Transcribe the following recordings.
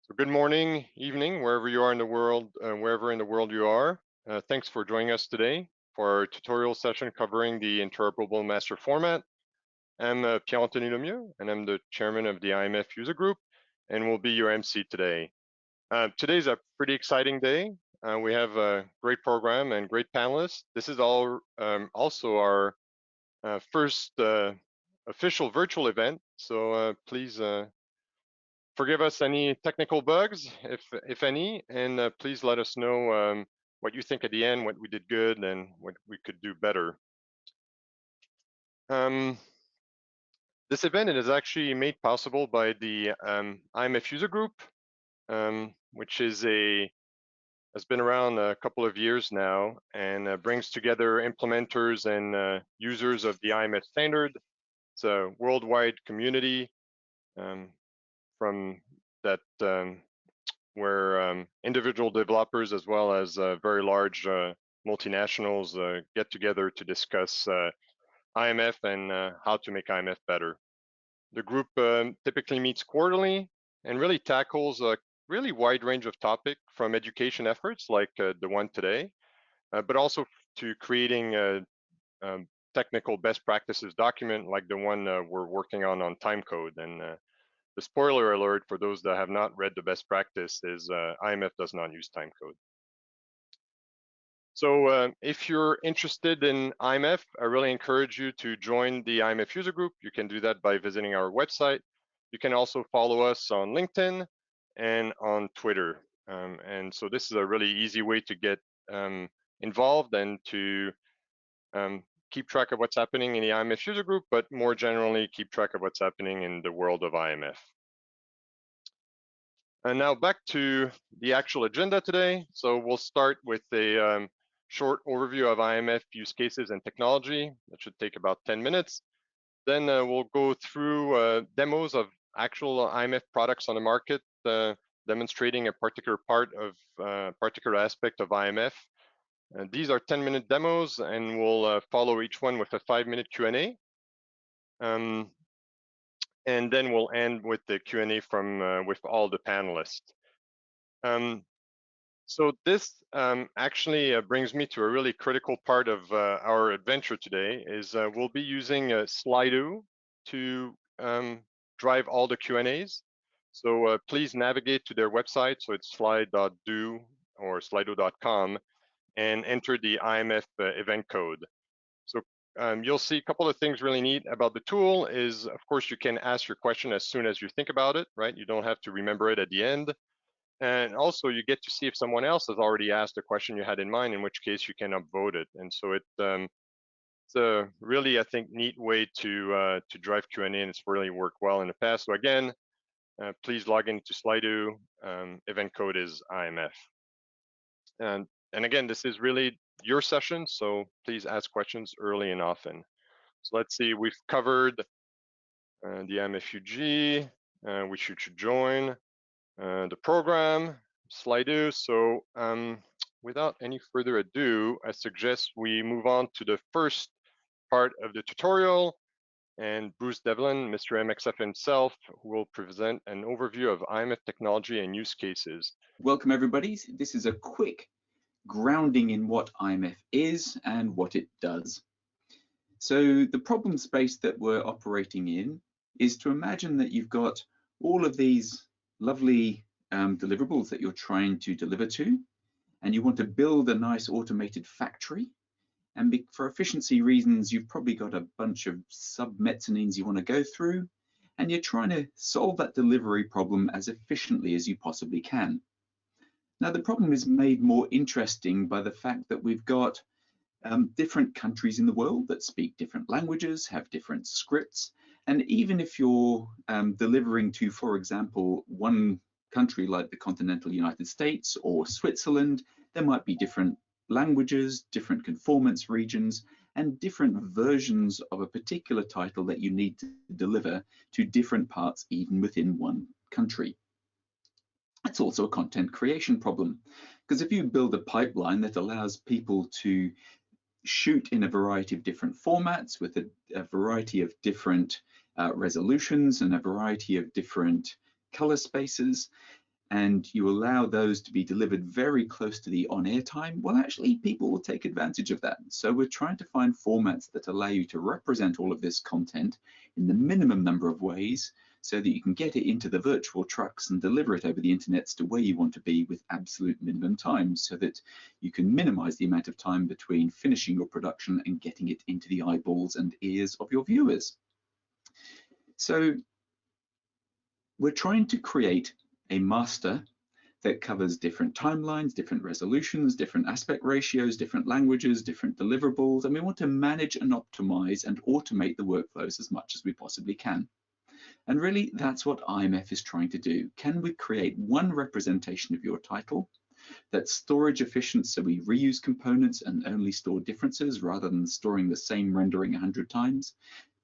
So good morning, evening, wherever you are in the world, wherever in the world you are. Thanks for joining us today for our tutorial session covering the interoperable master format. I'm Pierre-Anthony Lemieux, and I'm the chairman of the IMF user group, and will be your MC today. Today's a pretty exciting day. We have a great program and great panelists. This is also our first official virtual event, so please forgive us any technical bugs, if any, and please let us know what you think at the end, what we did good, and what we could do better. This event is actually made possible by the IMF user group, which has been around a couple of years now and brings together implementers and users of the IMF standard. It's a worldwide community from that where individual developers as well as very large multinationals get together to discuss IMF and how to make IMF better. The group typically meets quarterly and really tackles a really wide range of topics, from education efforts like the one today, but also to creating a technical best practices document like the one we're working on timecode. And the spoiler alert for those that have not read the best practice is IMF does not use timecode. So if you're interested in IMF, I really encourage you to join the IMF user group. You can do that by visiting our website. You can also follow us on LinkedIn and on Twitter. And so this is a really easy way to get involved and to keep track of what's happening in the IMF user group, but more generally, keep track of what's happening in the world of IMF. And now back to the actual agenda today. So we'll start with a short overview of IMF use cases and technology. That should take about 10 minutes. Then we'll go through demos of actual IMF products on the market, demonstrating a particular particular aspect of IMF. These are 10-minute demos, and we'll follow each one with a 5-minute Q&A. And then we'll end with the Q&A from with all the panelists. So this actually brings me to a really critical part of our adventure today. Is we'll be using Slido to drive all the Q&As. So please navigate to their website. So it's slide.do or slido.com and enter the IMF event code. So you'll see a couple of things really neat about the tool is, of course, you can ask your question as soon as you think about it, right? You don't have to remember it at the end. And also you get to see if someone else has already asked a question you had in mind, in which case you can upvote it. And so it's a really, I think, neat way to drive Q&A, and it's really worked well in the past. So again, please log into Slido. Event code is IMF. And again, this is really your session, so please ask questions early and often. So let's see, we've covered the IMFUG, which you should join, the program, Slido. So without any further ado, I suggest we move on to the first part of the tutorial, and Bruce Devlin, Mr. MXF himself, who will present an overview of IMF technology and use cases. Welcome everybody. This is a quick grounding in what IMF is and what it does. So the problem space that we're operating in is to imagine that you've got all of these lovely deliverables that you're trying to deliver to, and you want to build a nice automated factory. And for efficiency reasons, you've probably got a bunch of sub-mezzanines you want to go through, and you're trying to solve that delivery problem as efficiently as you possibly can. Now, the problem is made more interesting by the fact that we've got different countries in the world that speak different languages, have different scripts, and even if you're delivering to, for example, one country like the continental United States or Switzerland, there might be different languages, different conformance regions, and different versions of a particular title that you need to deliver to different parts even within one country. It's also a content creation problem, because if you build a pipeline that allows people to shoot in a variety of different formats with a variety of different resolutions and a variety of different color spaces, and you allow those to be delivered very close to the on-air time, well, actually, people will take advantage of that. So we're trying to find formats that allow you to represent all of this content in the minimum number of ways so that you can get it into the virtual trucks and deliver it over the internet to where you want to be with absolute minimum time, so that you can minimize the amount of time between finishing your production and getting it into the eyeballs and ears of your viewers. So we're trying to create a master that covers different timelines, different resolutions, different aspect ratios, different languages, different deliverables, and we want to manage and optimize and automate the workflows as much as we possibly can. And really, that's what IMF is trying to do. Can we create one representation of your title that's storage efficient, so we reuse components and only store differences rather than storing the same rendering 100 times,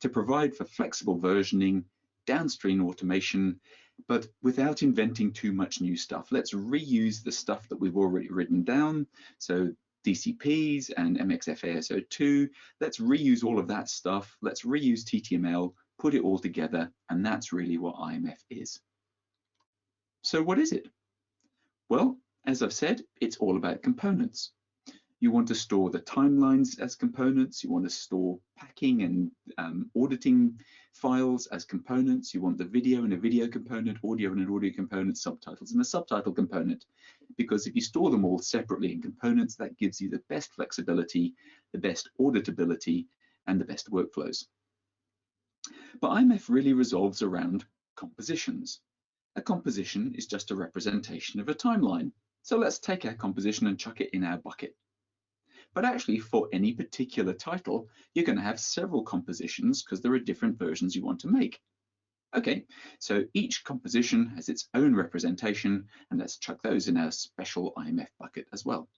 to provide for flexible versioning, downstream automation, but without inventing too much new stuff. Let's reuse the stuff that we've already written down. So DCPs and MXF ASO2, let's reuse all of that stuff. Let's reuse TTML, put it all together, and that's really what IMF is. So what is it? Well, as I've said, it's all about components. You want to store the timelines as components. You want to store packing and auditing files as components. You want the video and a video component, audio and an audio component, subtitles and a subtitle component. Because if you store them all separately in components, that gives you the best flexibility, the best auditability, and the best workflows. But IMF really resolves around compositions. A composition is just a representation of a timeline. So let's take our composition and chuck it in our bucket. But actually, for any particular title, you're going to have several compositions because there are different versions you want to make. Okay, so each composition has its own representation, and let's chuck those in our special IMF bucket as well.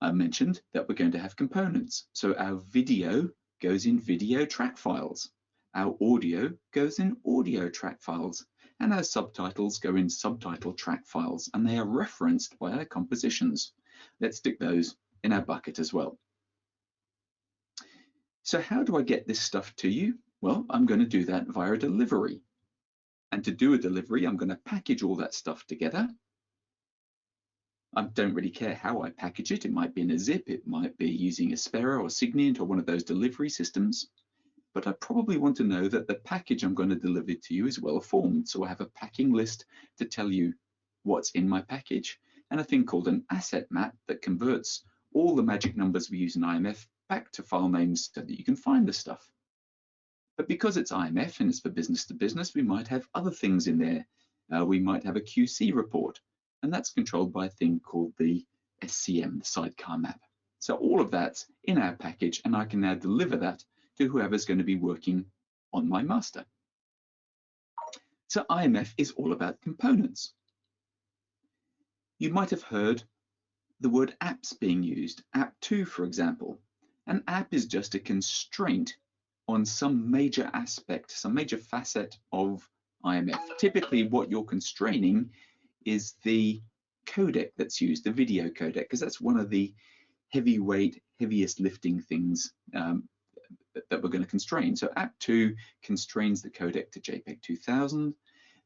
I mentioned that we're going to have components. So our video goes in video track files. Our audio goes in audio track files. And our subtitles go in subtitle track files, and they are referenced by our compositions. Let's stick those in our bucket as well. So how do I get this stuff to you? Well, I'm going to do that via a delivery. And to do a delivery, I'm going to package all that stuff together. I don't really care how I package it. It might be in a zip, it might be using Aspera or Signient or one of those delivery systems. But I probably want to know that the package I'm going to deliver to you is well formed. So I have a packing list to tell you what's in my package, and a thing called an asset map that converts all the magic numbers we use in IMF back to file names so that you can find the stuff. But because it's IMF and it's for business to business, we might have other things in there. We might have a QC report, and that's controlled by a thing called the SCM, the sidecar map. So all of that's in our package, and I can now deliver that to whoever's going to be working on my master. So IMF is all about components. You might have heard the word apps being used, app2 for example. An app is just a constraint on some major aspect, some major facet of IMF. Typically what you're constraining is the codec that's used, the video codec, because that's one of the heavyweight, heaviest lifting things that we're going to constrain. So app2 constrains the codec to JPEG 2000.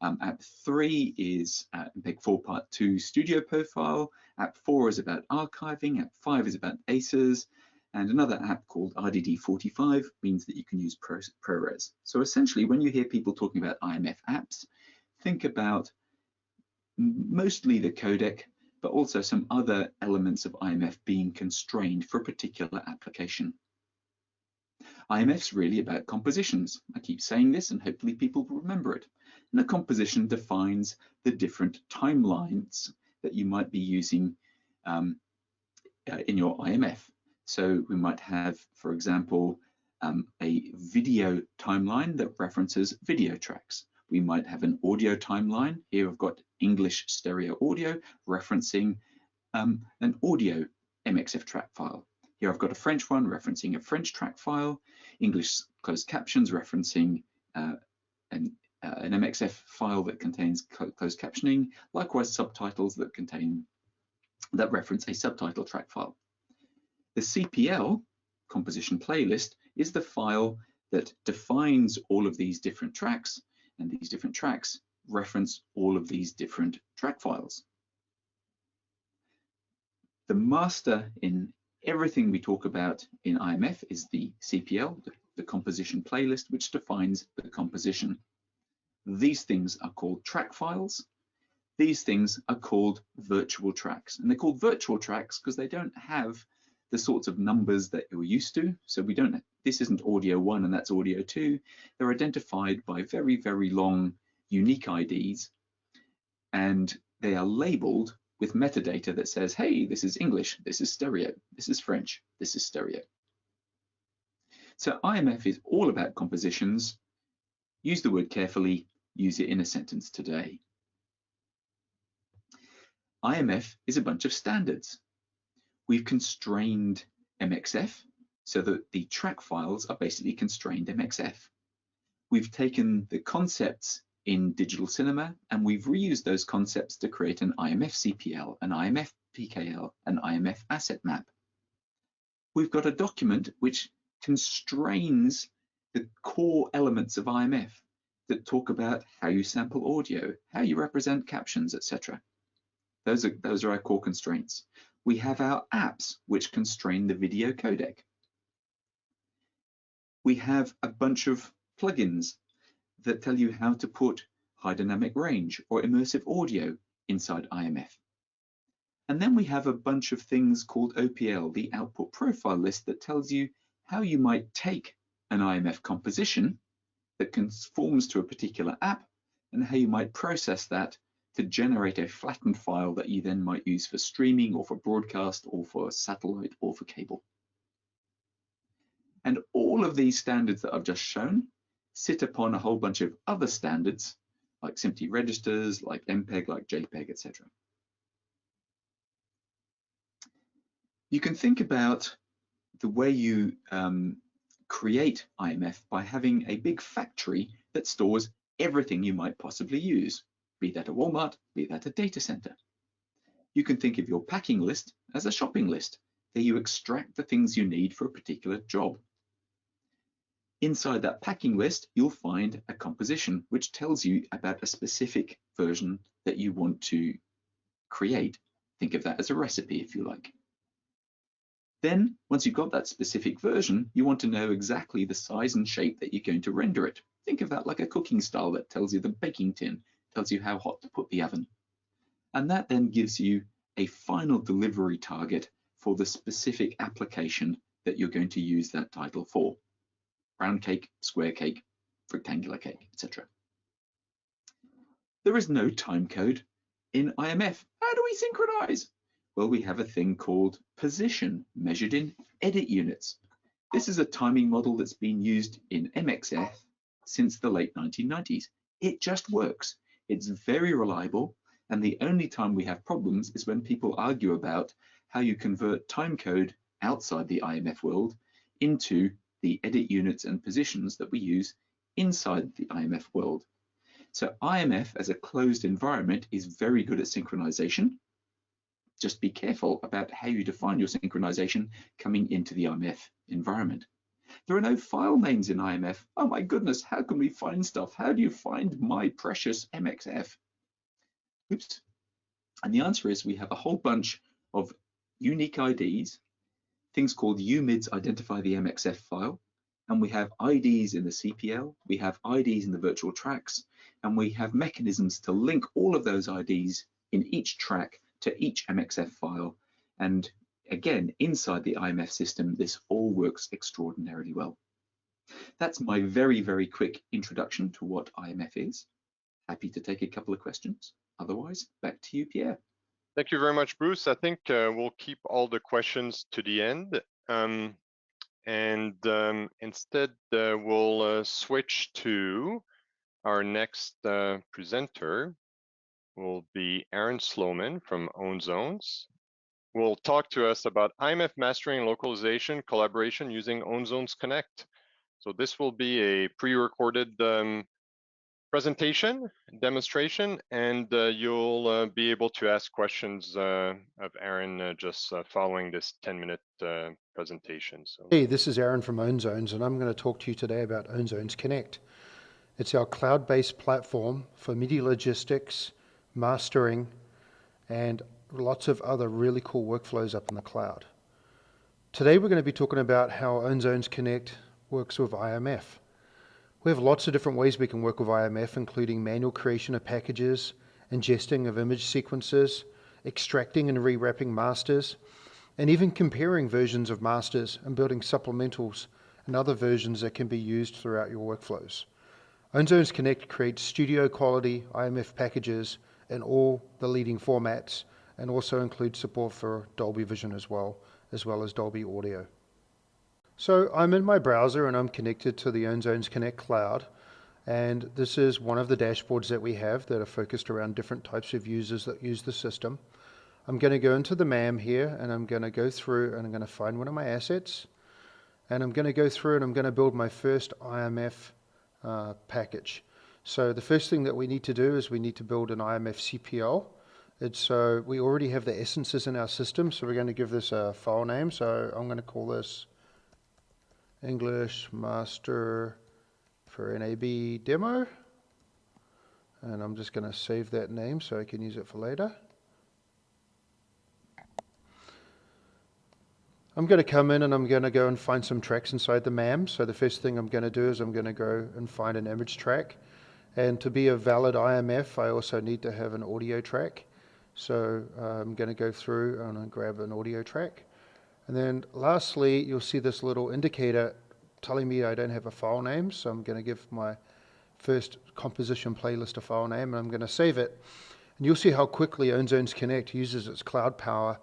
App3 is MPEG-4 Part 2 studio profile. App4 is about archiving. App5 is about ACES. And another app called RDD45 means that you can use ProRes. So essentially, when you hear people talking about IMF apps, think about mostly the codec, but also some other elements of IMF being constrained for a particular application. IMF's really about compositions. I keep saying this and hopefully people will remember it. And a composition defines the different timelines that you might be using in your IMF. So we might have, for example, a video timeline that references video tracks. We might have an audio timeline. Here I've got English stereo audio referencing an audio MXF track file. Here I've got a French one referencing a French track file, English closed captions referencing an MXF file that contains closed captioning, likewise subtitles that reference a subtitle track file. The CPL, composition playlist, is the file that defines all of these different tracks, and these different tracks reference all of these different track files. The master in everything we talk about in IMF is the CPL, the composition playlist, which defines the composition. These things are called track files. These things are called virtual tracks. And they're called virtual tracks because they don't have the sorts of numbers that you're used to. So we don't, this isn't audio 1 and that's audio 2. They're identified by very, very long unique IDs. And they are labeled with metadata that says, hey, this is English, this is stereo, this is French, this is stereo. So IMF is all about compositions. Use the word carefully, use it in a sentence today. IMF is a bunch of standards. We've constrained MXF so that the track files are basically constrained MXF. We've taken the concepts in digital cinema and we've reused those concepts to create an IMF CPL, an IMF PKL, an IMF asset map. We've got a document which constrains the core elements of IMF that talk about how you sample audio, how you represent captions, etc. Those are our core constraints. We have our apps which constrain the video codec. We have a bunch of plugins that tell you how to put high dynamic range or immersive audio inside IMF. And then we have a bunch of things called OPL, the output profile list, that tells you how you might take an IMF composition that conforms to a particular app and how you might process that to generate a flattened file that you then might use for streaming or for broadcast or for satellite or for cable. And all of these standards that I've just shown sit upon a whole bunch of other standards like SMPTE registers, like MPEG, like JPEG, etc. You can think about the way you create IMF by having a big factory that stores everything you might possibly use, be that a Walmart, be that a data center. You can think of your packing list as a shopping list, that you extract the things you need for a particular job. Inside that packing list, you'll find a composition which tells you about a specific version that you want to create. Think of that as a recipe, if you like. Then, once you've got that specific version, you want to know exactly the size and shape that you're going to render it. Think of that like a cooking style that tells you the baking tin, tells you how hot to put the oven. And that then gives you a final delivery target for the specific application that you're going to use that title for. Round cake, square cake, rectangular cake, etc. There is no time code in IMF. How do we synchronize? Well, we have a thing called position measured in edit units. This is a timing model that's been used in MXF since the late 1990s. It just works. It's very reliable, and the only time we have problems is when people argue about how you convert time code outside the IMF world into the edit units and positions that we use inside the IMF world. So IMF as a closed environment is very good at synchronization. Just be careful about how you define your synchronization coming into the IMF environment. There are no file names in IMF. Oh my goodness, how can we find stuff? How do you find my precious MXF? Oops. And the answer is we have a whole bunch of unique IDs. Things called UMIDs identify the MXF file, and we have IDs in the CPL, we have IDs in the virtual tracks, and we have mechanisms to link all of those IDs in each track to each MXF file. And again, inside the IMF system, this all works extraordinarily well. That's my very, very quick introduction to what IMF is. Happy to take a couple of questions. Otherwise, back to you, Pierre. Thank you very much, Bruce. I think we'll keep all the questions to the end. Instead, we'll switch to our next presenter. Will be Aaron Sloman from OWNZONES. Will talk to us about IMF mastering and localization collaboration using OWNZONES Connect. So this will be a pre-recorded presentation, demonstration, and you'll be able to ask questions of Aaron just following this 10-minute presentation. So. Hey, this is Aaron from OWNZONES, and I'm going to talk to you today about OWNZONES Connect. It's our cloud-based platform for media logistics, mastering, and lots of other really cool workflows up in the cloud. Today we're going to be talking about how OWNZONES Connect works with IMF. We have lots of different ways we can work with IMF, including manual creation of packages, ingesting of image sequences, extracting and rewrapping masters, and even comparing versions of masters and building supplementals and other versions that can be used throughout your workflows. OWNZONES Connect creates studio quality IMF packages in all the leading formats, and also includes support for Dolby Vision as well as Dolby Audio. So I'm in my browser and I'm connected to the OWNZONES Connect cloud, and this is one of the dashboards that we have that are focused around different types of users that use the system. I'm going to go into the MAM here, and I'm going to go through and I'm going to find one of my assets, and I'm going to go through and I'm going to build my first IMF package. So the first thing that we need to do is we need to build an IMF CPL. We already have the essences in our system, so we're going to give this a file name. So I'm going to call this English Master for NAB Demo, and I'm just going to save that name so I can use it for later. I'm going to come in and I'm going to go and find some tracks inside the MAM. So the first thing I'm going to do is I'm going to go and find an image track. And to be a valid IMF, I also need to have an audio track. So I'm going to go through and grab an audio track. And then lastly, you'll see this little indicator telling me I don't have a file name. So I'm going to give my first composition playlist a file name, and I'm going to save it. And you'll see how quickly OWNZONES Connect uses its cloud power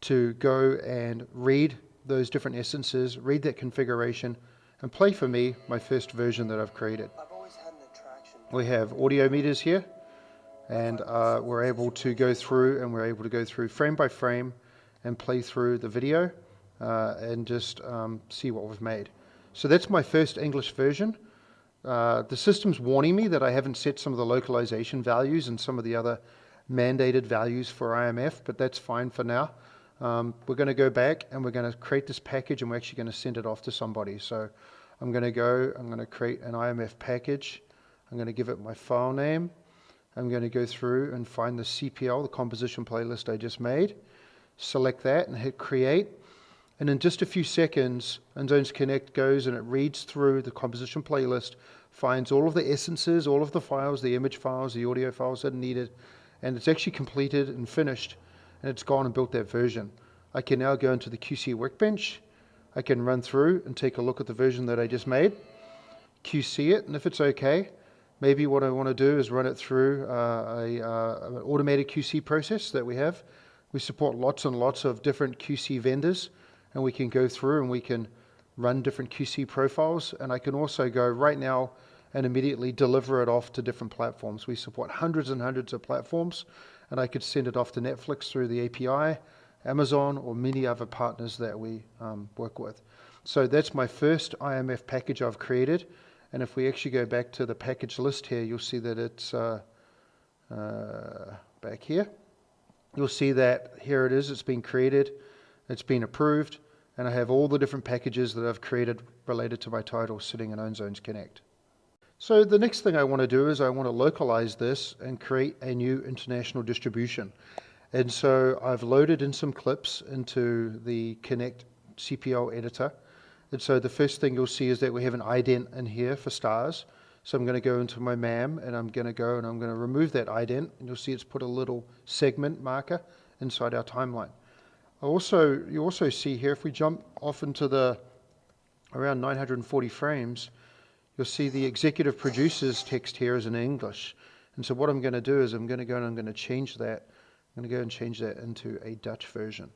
to go and read those different essences, read that configuration, and play for me my first version that I've created. We have audio meters here, and we're able to go through frame by frame and play through the video and just see what we've made. So that's my first English version. The system's warning me that I haven't set some of the localization values and some of the other mandated values for IMF, but that's fine for now. We're going to go back and we're going to create this package, and we're actually going to send it off to somebody. So I'm going to create an IMF package. I'm going to give it my file name. I'm going to go through and find the CPL, the composition playlist I just made. Select that and hit create. And in just a few seconds, OWNZONES Connect goes and it reads through the composition playlist, finds all of the essences, all of the files, the image files, the audio files that are needed, and it's actually completed and finished. And it's gone and built that version. I can now go into the QC workbench. I can run through and take a look at the version that I just made, QC it, and if it's okay, maybe what I want to do is run it through an automated QC process that we have. We support lots and lots of different QC vendors, and we can go through and we can run different QC profiles, and I can also go right now and immediately deliver it off to different platforms. We support hundreds and hundreds of platforms, and I could send it off to Netflix through the API, Amazon, or many other partners that we work with. So that's my first IMF package I've created. And if we actually go back to the package list here, you'll see that it's back here. You'll see that here it is, it's been created, it's been approved, and I have all the different packages that I've created related to my title sitting in OWNZONES Connect. So the next thing I want to do is I want to localize this and create a new international distribution. And so I've loaded in some clips into the Connect CPL editor. And so the first thing you'll see is that we have an ident in here for stars. So I'm going to go into my MAM and I'm going to remove that ident, and you'll see it's put a little segment marker inside our timeline. You also see here, if we jump off into the around 940 frames, you'll see the executive producer's text here is in English. And so what I'm going to do is I'm going to go and I'm going to change that. I'm going to go and change that into a Dutch version.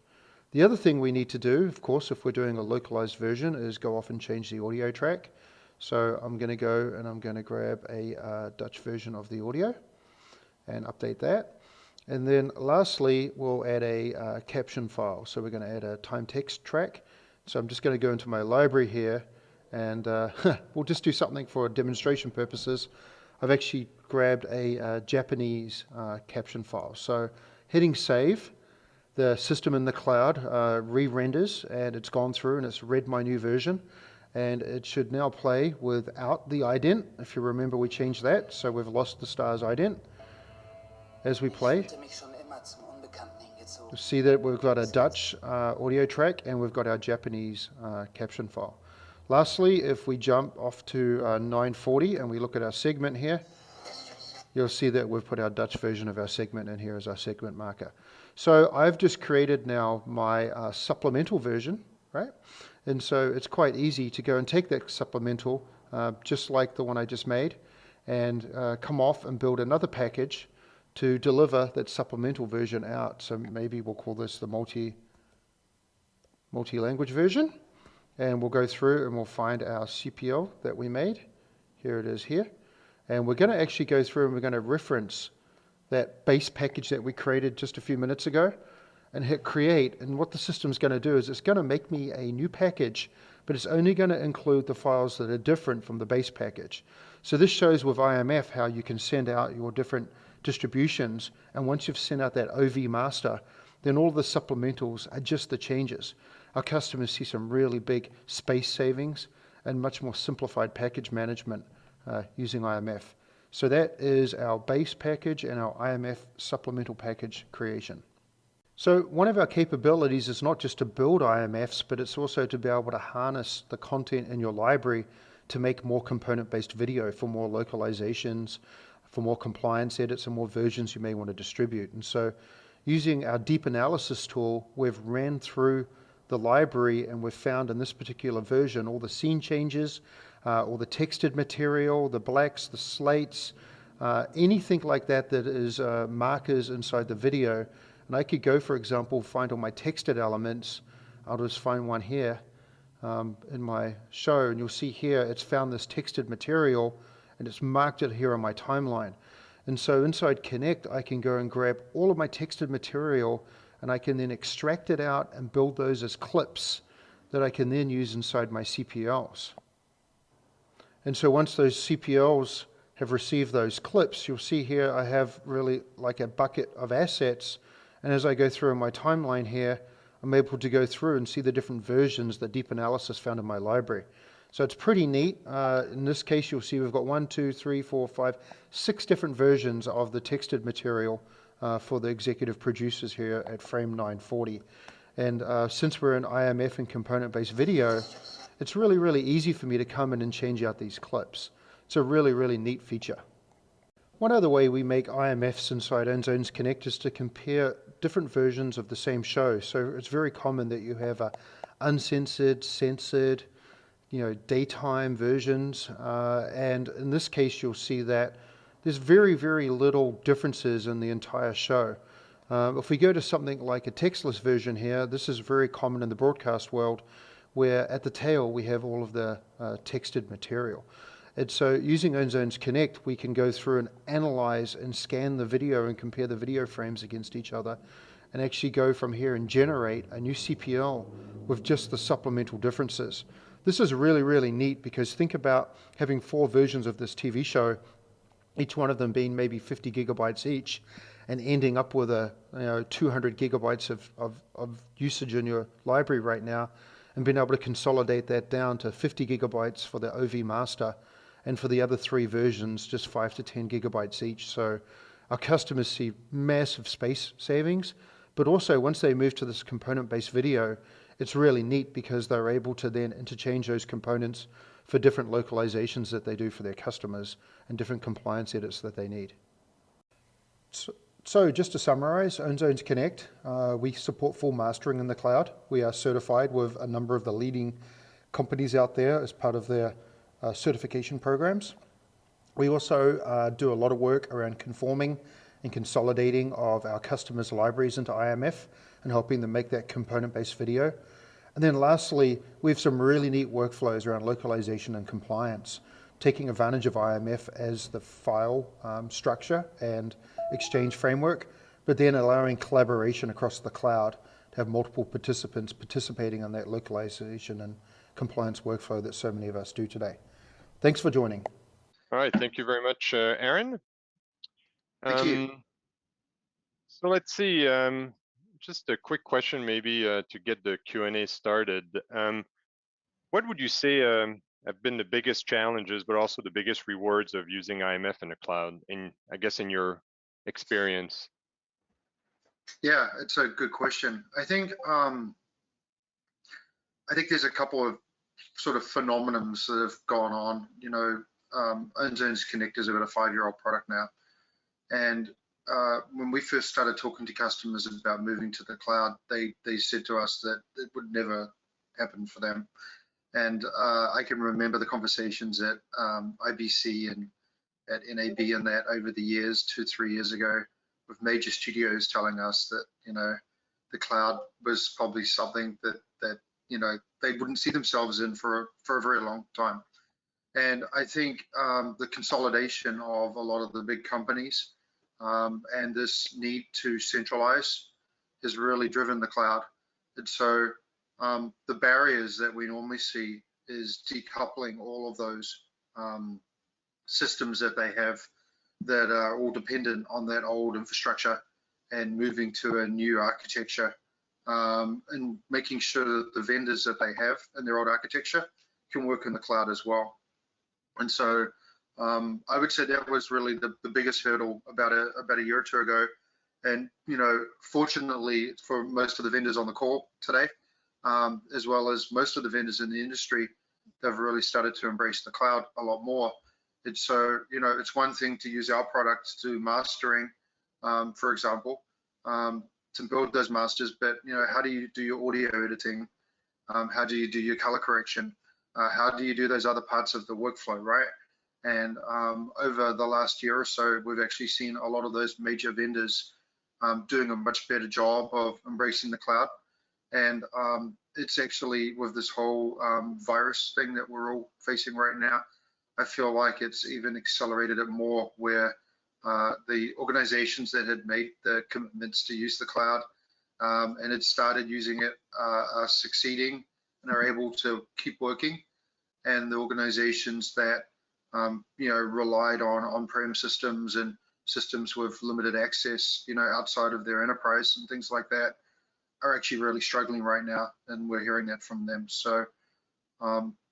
The other thing we need to do, of course, if we're doing a localized version, is go off and change the audio track. So I'm going to go and I'm going to grab a Dutch version of the audio and update that. And then lastly, we'll add a caption file. So we're going to add a time text track. So I'm just going to go into my library here, and we'll just do something for demonstration purposes. I've actually grabbed a Japanese caption file. So hitting save, the system in the cloud re-renders, and it's gone through and it's read my new version. and it should now play without the ident. If you remember, we changed that, so we've lost the star's ident as we play. You'll see that we've got a Dutch audio track and we've got our Japanese caption file. Lastly, if we jump off to 940 and we look at our segment here, you'll see that we've put our Dutch version of our segment in here as our segment marker. So I've just created now my supplemental version, right? And so it's quite easy to go and take that supplemental, just like the one I just made, and come off and build another package to deliver that supplemental version out. So maybe we'll call this the multi-language version. And we'll go through and we'll find our CPL that we made. Here it is here. And we're going to actually go through and we're going to reference that base package that we created just a few minutes ago and hit create. And what the system's going to do is it's going to make me a new package, but it's only going to include the files that are different from the base package. So this shows with IMF how you can send out your different distributions, and once you've sent out that OV master, then all the supplementals are just the changes. Our customers see some really big space savings and much more simplified package management using IMF. So that is our base package and our IMF supplemental package creation. So one of our capabilities is not just to build IMFs, but it's also to be able to harness the content in your library to make more component-based video for more localizations, for more compliance edits and more versions you may want to distribute. And so using our deep analysis tool, we've ran through the library and we've found in this particular version all the scene changes, all the textured material, the blacks, the slates, anything like that that is markers inside the video. And I could go, for example, find all my textured elements. I'll just find one here in my show, and you'll see here it's found this textured material and it's marked it here on my timeline. And so inside Connect, I can go and grab all of my textured material and I can then extract it out and build those as clips that I can then use inside my CPLs. And so once those CPLs have received those clips, you'll see here I have really like a bucket of assets. And as I go through in my timeline here, I'm able to go through and see the different versions that Deep Analysis found in my library. So it's pretty neat. In this case, you'll see we've got 1, 2, 3, 4, 5, 6 different versions of the textured material for the executive producers here at frame 940. And since we're in IMF and component-based video, it's really, really easy for me to come in and change out these clips. It's a really, really neat feature. One other way we make IMFs inside OWNZONES Connect is to compare different versions of the same show. So it's very common that you have a uncensored, censored, daytime versions. And in this case, you'll see that there's very, very little differences in the entire show. If we go to something like a textless version here, this is very common in the broadcast world, where at the tail we have all of the textured material. And so using OWNZONES Connect, we can go through and analyze and scan the video and compare the video frames against each other and actually go from here and generate a new CPL with just the supplemental differences. This is really, really neat because think about having 4 versions of this TV show, each one of them being maybe 50 gigabytes each, and ending up with a 200 gigabytes of usage in your library right now, and being able to consolidate that down to 50 gigabytes for the OV master, and for the other 3 versions, just 5 to 10 gigabytes each. So our customers see massive space savings, but also once they move to this component-based video, it's really neat because they're able to then interchange those components for different localizations that they do for their customers and different compliance edits that they need. So just to summarize, OWNZONES Connect, we support full mastering in the cloud. We are certified with a number of the leading companies out there as part of their certification programs. We also do a lot of work around conforming and consolidating of our customers' libraries into IMF and helping them make that component-based video. And then lastly, we have some really neat workflows around localization and compliance, taking advantage of IMF as the file structure and exchange framework, but then allowing collaboration across the cloud to have multiple participants participating in that localization and compliance workflow that so many of us do today. Thanks for joining. All right, thank you very much, Aaron. Thank you. So let's see, just a quick question maybe to get the Q&A started. what would you say have been the biggest challenges, but also the biggest rewards of using IMF in the cloud, I guess, in your experience? Yeah, it's a good question. I think there's a couple of sort of phenomenons that have gone on. You know, OWNZONES connectors are about a 5-year-old product now, and when we first started talking to customers about moving to the cloud, they said to us that it would never happen for them. And I can remember the conversations at IBC and at NAB and that over the years, 2-3 years ago, with major studios telling us that, you know, the cloud was probably something that you know, they wouldn't see themselves in for a very long time. And I think the consolidation of a lot of the big companies and this need to centralize has really driven the cloud. And so the barriers that we normally see is decoupling all of those systems that they have that are all dependent on that old infrastructure and moving to a new architecture and making sure that the vendors that they have in their old architecture can work in the cloud as well. And so I would say that was really the biggest hurdle about a year or two ago. And, you know, fortunately for most of the vendors on the call today, as well as most of the vendors in the industry, they've really started to embrace the cloud a lot more. And so, you know, it's one thing to use our products to mastering, for example, to build those masters, but, you know, how do you do your audio editing? How do you do your color correction? How do you do those other parts of the workflow, right? And over the last year or so, we've actually seen a lot of those major vendors doing a much better job of embracing the cloud. And it's actually, with this whole virus thing that we're all facing right now, I feel like it's even accelerated it more, where the organizations that had made the commitments to use the cloud and had started using it are succeeding and are able to keep working. And the organizations that you know, relied on on-prem systems and systems with limited access, you know, outside of their enterprise and things like that, are actually really struggling right now, and we're hearing that from them. So,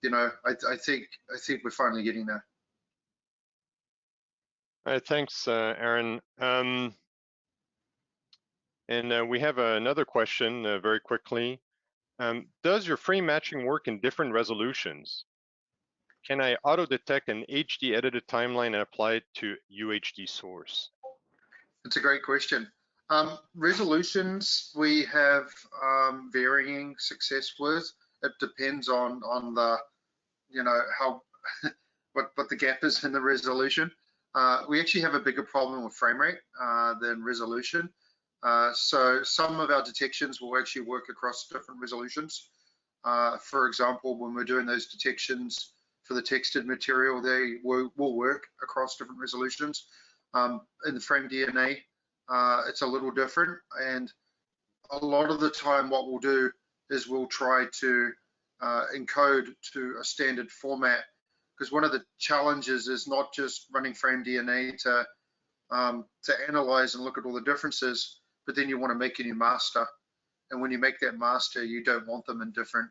you know, I think we're finally getting there. All right, thanks, Aaron. And we have another question very quickly. Does your frame matching work in different resolutions? Can I auto-detect an HD edited timeline and apply it to UHD source? It's a great question. Resolutions we have varying success with. It depends on the, you know, how what the gap is in the resolution. We actually have a bigger problem with frame rate than resolution. So some of our detections will actually work across different resolutions. For example, when we're doing those detections for the textured material, they will work across different resolutions. In the frame DNA, it's a little different, and a lot of the time what we'll do is we'll try to encode to a standard format, because one of the challenges is not just running frame DNA to analyze and look at all the differences, but then you want to make a new master, and when you make that master, you don't want them in different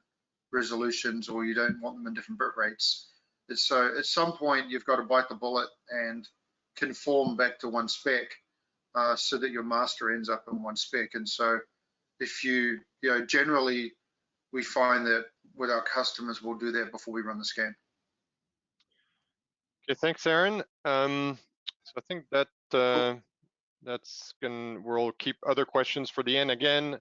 resolutions, or you don't want them in different bit rates. And so at some point you've got to bite the bullet and conform back to one spec so that your master ends up in one spec. And so if you know, generally we find that with our customers, we'll do that before we run the scan. Okay, thanks, Aaron. So I think that we'll keep other questions for the end. Again,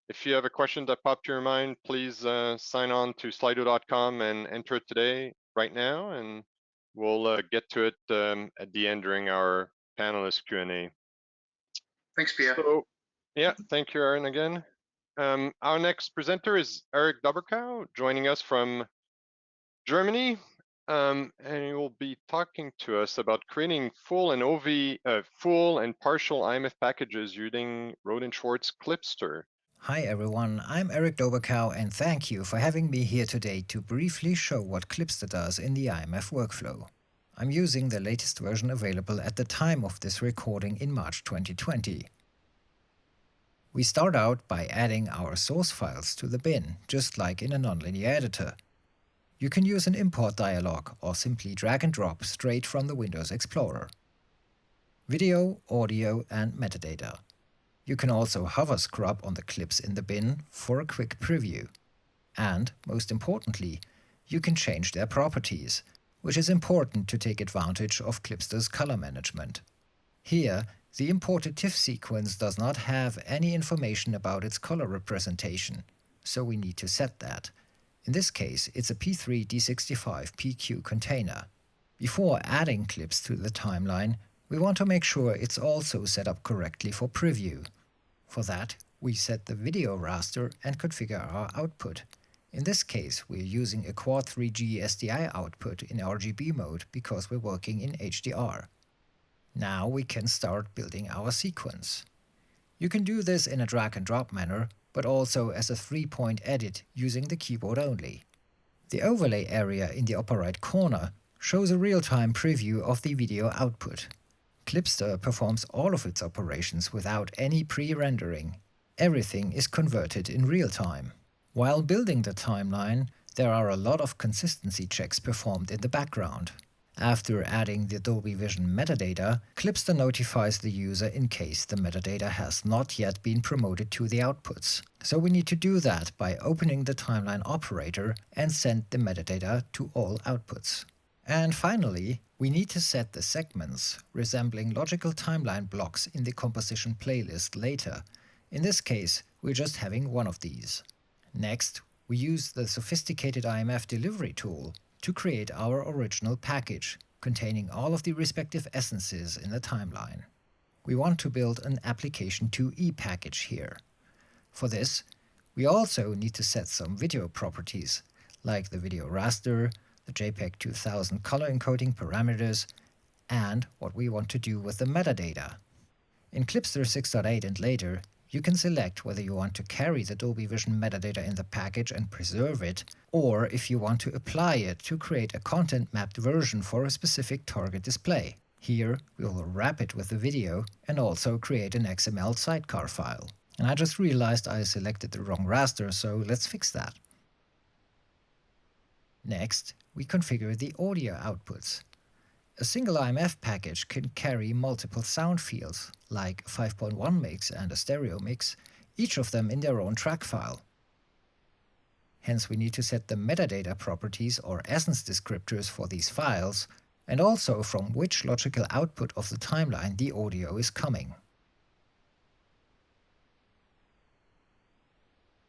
if you have a question that popped to your mind, please sign on to slido.com and enter it today, right now, and we'll get to it at the end during our panelist Q&A. Thanks, Pierre. So, yeah, thank you, Aaron, again. Our next presenter is Erik Dobberkau, joining us from Germany, and he will be talking to us about creating full and partial IMF packages using Rohde and Schwarz Clipster. Hi everyone, I'm Erik Dobberkau and thank you for having me here today to briefly show what Clipster does in the IMF workflow. I'm using the latest version available at the time of this recording in March 2020. We start out by adding our source files to the bin, just like in a nonlinear editor. You can use an import dialog or simply drag and drop straight from the Windows Explorer. Video, audio and metadata. You can also hover scrub on the clips in the bin for a quick preview. And, most importantly, you can change their properties, which is important to take advantage of Clipster's color management. Here, the imported TIFF sequence does not have any information about its color representation, so we need to set that. In this case, it's a P3 D65 PQ container. Before adding clips to the timeline, we want to make sure it's also set up correctly for preview. For that, we set the video raster and configure our output. In this case, we're using a Quad 3G SDI output in RGB mode because we're working in HDR. Now we can start building our sequence. You can do this in a drag and drop manner, but also as a 3-point edit using the keyboard only. The overlay area in the upper right corner shows a real-time preview of the video output. Clipster performs all of its operations without any pre-rendering. Everything is converted in real time. While building the timeline, there are a lot of consistency checks performed in the background. After adding the Dolby Vision metadata, Clipster notifies the user in case the metadata has not yet been promoted to the outputs. So we need to do that by opening the timeline operator and send the metadata to all outputs. And finally, we need to set the segments resembling logical timeline blocks in the composition playlist later. In this case, we're just having one of these. Next, we use the sophisticated IMF delivery tool to create our original package, containing all of the respective essences in the timeline. We want to build an application 2e package here. For this, we also need to set some video properties, like the video raster, the JPEG 2000 color encoding parameters, and what we want to do with the metadata. In Clipster 6.8 and later, you can select whether you want to carry the Dolby Vision metadata in the package and preserve it, or if you want to apply it to create a content-mapped version for a specific target display. Here, we will wrap it with the video and also create an XML sidecar file. And I just realized I selected the wrong raster, so let's fix that. Next, we configure the audio outputs. A single IMF package can carry multiple sound fields, like 5.1 mix and a stereo mix, each of them in their own track file. Hence we need to set the metadata properties or essence descriptors for these files, and also from which logical output of the timeline the audio is coming.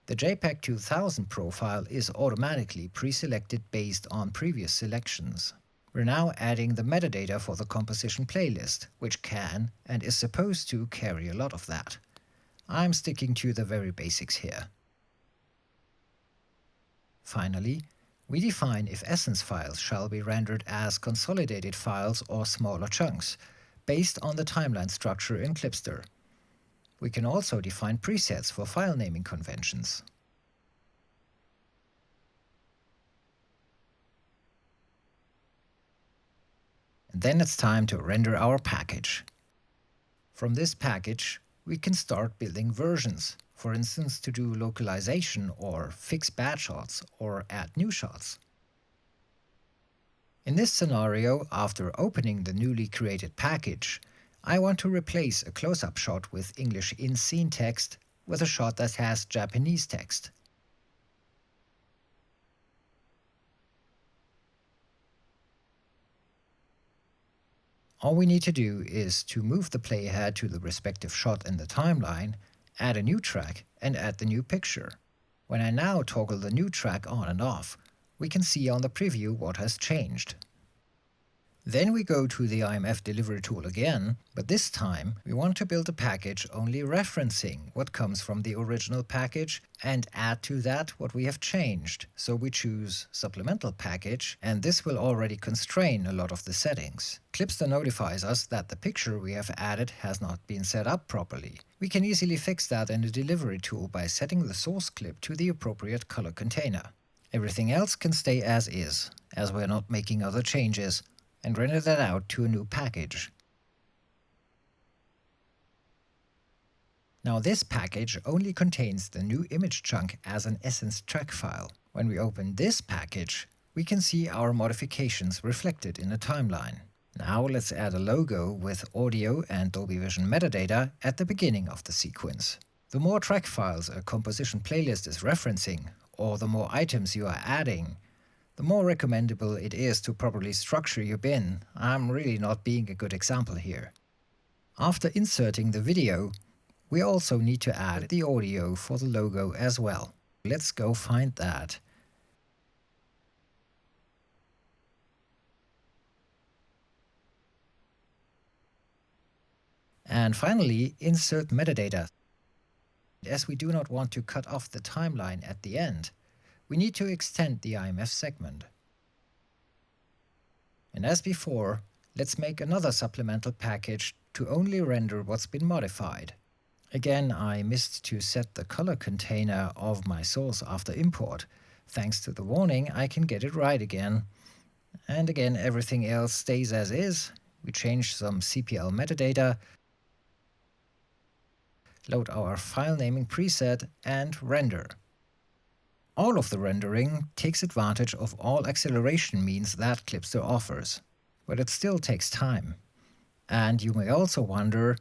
The JPEG 2000 profile is automatically pre-selected based on previous selections. We're now adding the metadata for the composition playlist, which can and is supposed to carry a lot of that. I'm sticking to the very basics here. Finally, we define if essence files shall be rendered as consolidated files or smaller chunks, based on the timeline structure in Clipster. We can also define presets for file naming conventions. And then it's time to render our package. From this package, we can start building versions, for instance to do localization or fix bad shots or add new shots. In this scenario, after opening the newly created package, I want to replace a close-up shot with English in-scene text with a shot that has Japanese text. All we need to do is to move the playhead to the respective shot in the timeline, add a new track, and add the new picture. When I now toggle the new track on and off, we can see on the preview what has changed. Then we go to the IMF delivery tool again, but this time we want to build a package only referencing what comes from the original package and add to that what we have changed. So we choose supplemental package, and this will already constrain a lot of the settings. Clipster notifies us that the picture we have added has not been set up properly. We can easily fix that in the delivery tool by setting the source clip to the appropriate color container. Everything else can stay as is, as we're not making other changes, and render that out to a new package. Now this package only contains the new image chunk as an essence track file. When we open this package, we can see our modifications reflected in a timeline. Now let's add a logo with audio and Dolby Vision metadata at the beginning of the sequence. The more track files a composition playlist is referencing, or the more items you are adding, the more recommendable it is to properly structure your bin. I'm really not being a good example here. After inserting the video, we also need to add the audio for the logo as well. Let's go find that. And finally, insert metadata. As we do not want to cut off the timeline at the end, we need to extend the IMF segment. And as before, let's make another supplemental package to only render what's been modified. Again, I missed to set the color container of my source after import. Thanks to the warning, I can get it right again. And again, everything else stays as is. We change some CPL metadata, load our file naming preset, and render. All of the rendering takes advantage of all acceleration means that Klipster offers, but it still takes time. And you may also wonder,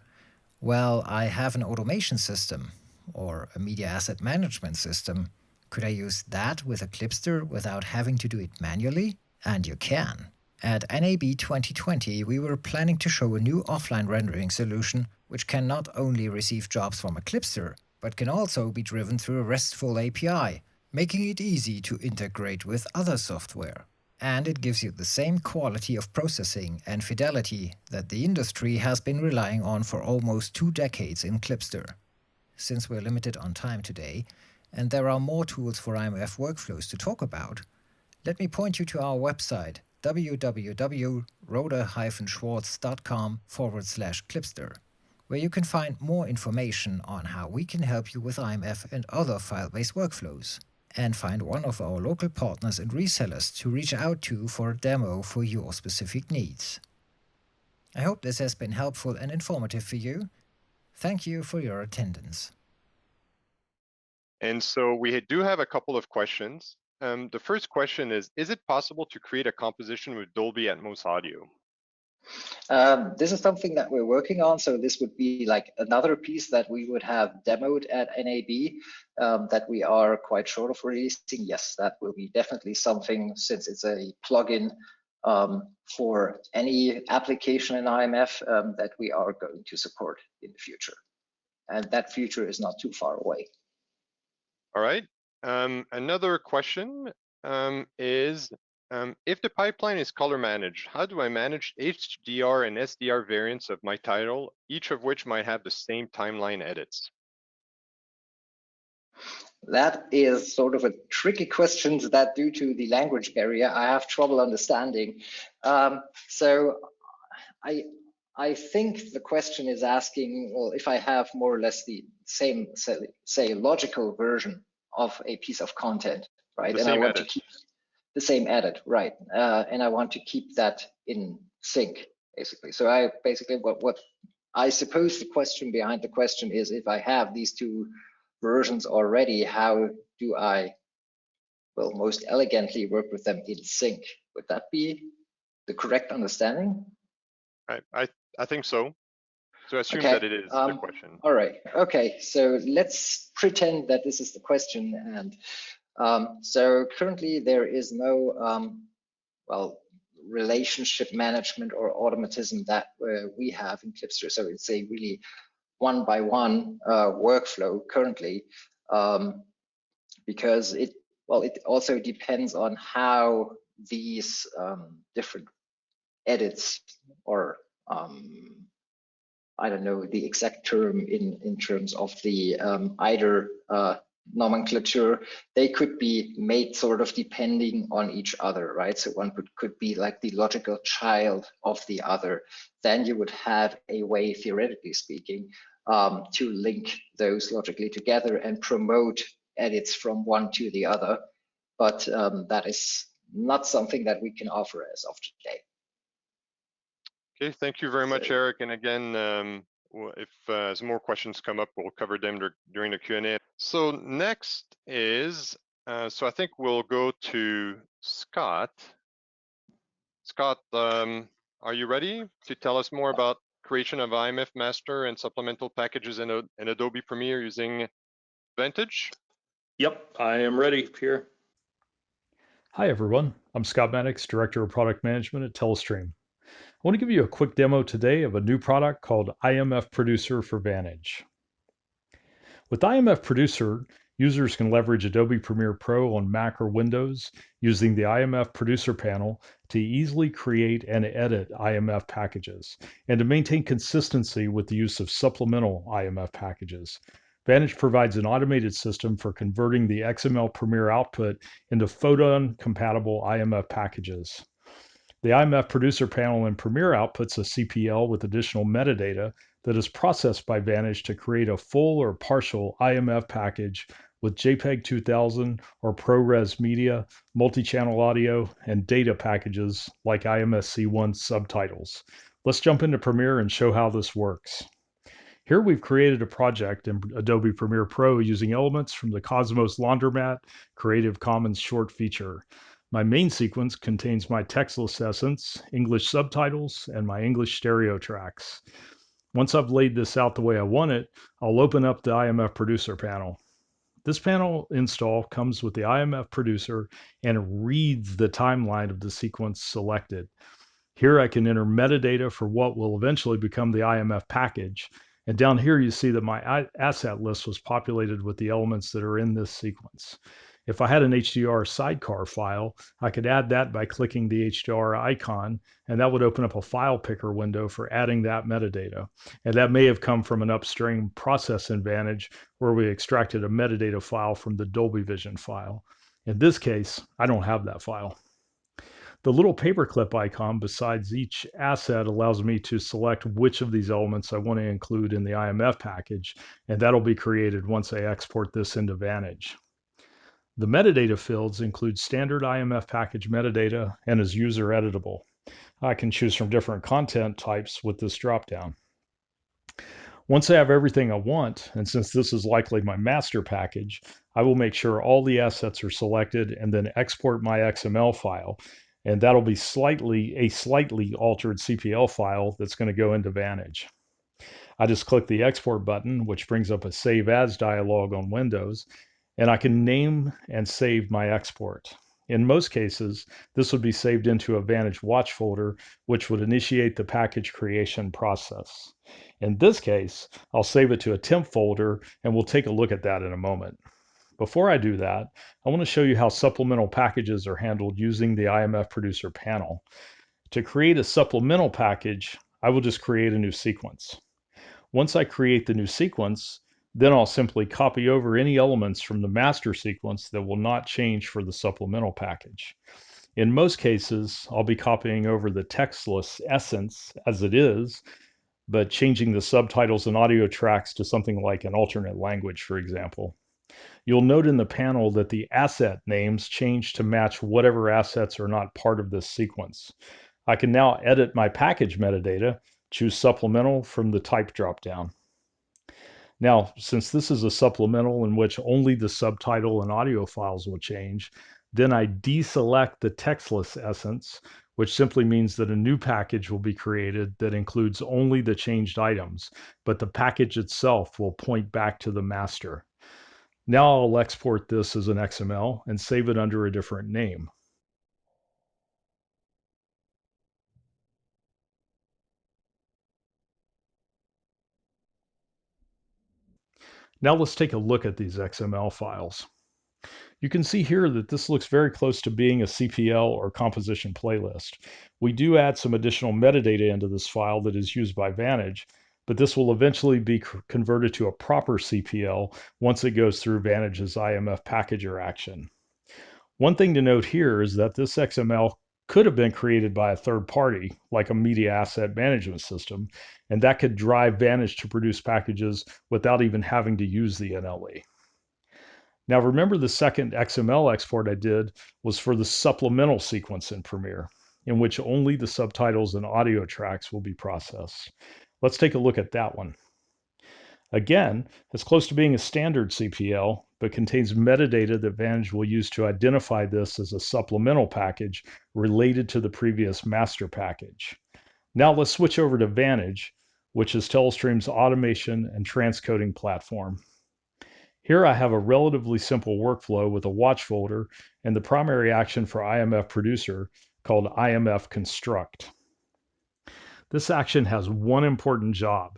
well, I have an automation system or a media asset management system. Could I use that with a Klipster without having to do it manually? And you can. At NAB 2020, we were planning to show a new offline rendering solution which can not only receive jobs from a Klipster, but can also be driven through a RESTful API, making it easy to integrate with other software. And it gives you the same quality of processing and fidelity that the industry has been relying on for almost 2 decades in Klipster. Since we're limited on time today, and there are more tools for IMF workflows to talk about, let me point you to our website www.rohde-schwarz.com/Klipster, where you can find more information on how we can help you with IMF and other file-based workflows, and find one of our local partners and resellers to reach out to for a demo for your specific needs. I hope this has been helpful and informative for you. Thank you for your attendance. And so we do have a couple of questions. The first question is it possible to create a composition with Dolby Atmos audio? This is something that we're working on, so this would be like another piece that we would have demoed at NAB that we are quite short of releasing. Yes, that will be definitely something, since it's a plugin for any application in IMF that we are going to support in the future. And that future is not too far away. All right. Another question is, if the pipeline is color managed, how do I manage HDR and SDR variants of my title, each of which might have the same timeline edits? That is sort of a tricky question that, due to the language barrier, I have trouble understanding. So I think the question is asking, well, if I have more or less the same, say, logical version of a piece of content, right? And I want to keep the same edit, right? And I want to keep that in sync, basically. So I basically, what I suppose the question behind the question is, if I have these two versions already, how do I, well, most elegantly work with them in sync? Would that be the correct understanding? I think so. So assume that it is the question. All right. Okay. So let's pretend that this is the question. And so currently there is no, well, relationship management or automatism that we have in Klipster. So it's a really one-by-one workflow currently, because it also depends on how these different edits, or I don't know the exact term in terms of the either nomenclature, they could be made sort of depending on each other, right? So one could be like the logical child of the other. Then you would have a way, theoretically speaking, to link those logically together and promote edits from one to the other. But that is not something that we can offer as of today. Okay, thank you very much, Erik. And again, if as more questions come up, we'll cover them during the Q&A. So next is, so I think we'll go to Scott. Scott, are you ready to tell us more about creation of IMF master and supplemental packages in Adobe Premiere using Vantage? Yep, I am ready, Pierre. Hi everyone, I'm Scott Matics, Director of Product Management at Telestream. I want to give you a quick demo today of a new product called IMF Producer for Vantage. With IMF Producer, users can leverage Adobe Premiere Pro on Mac or Windows using the IMF Producer panel to easily create and edit IMF packages and to maintain consistency with the use of supplemental IMF packages. Vantage provides an automated system for converting the XML Premiere output into Photon-compatible IMF packages. The IMF Producer panel in Premiere outputs a CPL with additional metadata that is processed by Vantage to create a full or partial IMF package with JPEG 2000 or ProRes media, multi-channel audio, and data packages like IMSC1 subtitles. Let's jump into Premiere and show how this works. Here we've created a project in Adobe Premiere Pro using elements from the Cosmos Laundromat Creative Commons short feature. My main sequence contains my textless essence, English subtitles, and my English stereo tracks. Once I've laid this out the way I want it, I'll open up the IMF Producer panel. This panel install comes with the IMF Producer and reads the timeline of the sequence selected. Here I can enter metadata for what will eventually become the IMF package. And down here you see that my asset list was populated with the elements that are in this sequence. If I had an HDR sidecar file, I could add that by clicking the HDR icon, and that would open up a file picker window for adding that metadata. And that may have come from an upstream process in Vantage where we extracted a metadata file from the Dolby Vision file. In this case, I don't have that file. The little paperclip icon besides each asset allows me to select which of these elements I want to include in the IMF package, and that'll be created once I export this into Vantage. The metadata fields include standard IMF package metadata and is user editable. I can choose from different content types with this dropdown. Once I have everything I want, and since this is likely my master package, I will make sure all the assets are selected and then export my XML file. And that'll be a slightly altered CPL file that's going to go into Vantage. I just click the export button, which brings up a save as dialog on Windows, and I can name and save my export. In most cases, this would be saved into a Vantage watch folder, which would initiate the package creation process. In this case, I'll save it to a temp folder, and we'll take a look at that in a moment. Before I do that, I want to show you how supplemental packages are handled using the IMF Producer panel. To create a supplemental package, I will just create a new sequence. Once I create the new sequence, then I'll simply copy over any elements from the master sequence that will not change for the supplemental package. In most cases, I'll be copying over the textless essence as it is, but changing the subtitles and audio tracks to something like an alternate language, for example. You'll note in the panel that the asset names change to match whatever assets are not part of this sequence. I can now edit my package metadata, choose supplemental from the type dropdown. Now, since this is a supplemental in which only the subtitle and audio files will change, then I deselect the textless essence, which simply means that a new package will be created that includes only the changed items, but the package itself will point back to the master. Now I'll export this as an XML and save it under a different name. Now let's take a look at these XML files. You can see here that this looks very close to being a CPL or composition playlist. We do add some additional metadata into this file that is used by Vantage, but this will eventually be converted to a proper CPL once it goes through Vantage's IMF packager action. One thing to note here is that this XML could have been created by a third party, like a media asset management system, and that could drive Vantage to produce packages without even having to use the NLE. Now remember, the second XML export I did was for the supplemental sequence in Premiere, in which only the subtitles and audio tracks will be processed. Let's take a look at that one. Again, it's close to being a standard CPL, but contains metadata that Vantage will use to identify this as a supplemental package related to the previous master package. Now let's switch over to Vantage, which is Telestream's automation and transcoding platform. Here I have a relatively simple workflow with a watch folder and the primary action for IMF Producer called IMF Construct. This action has one important job: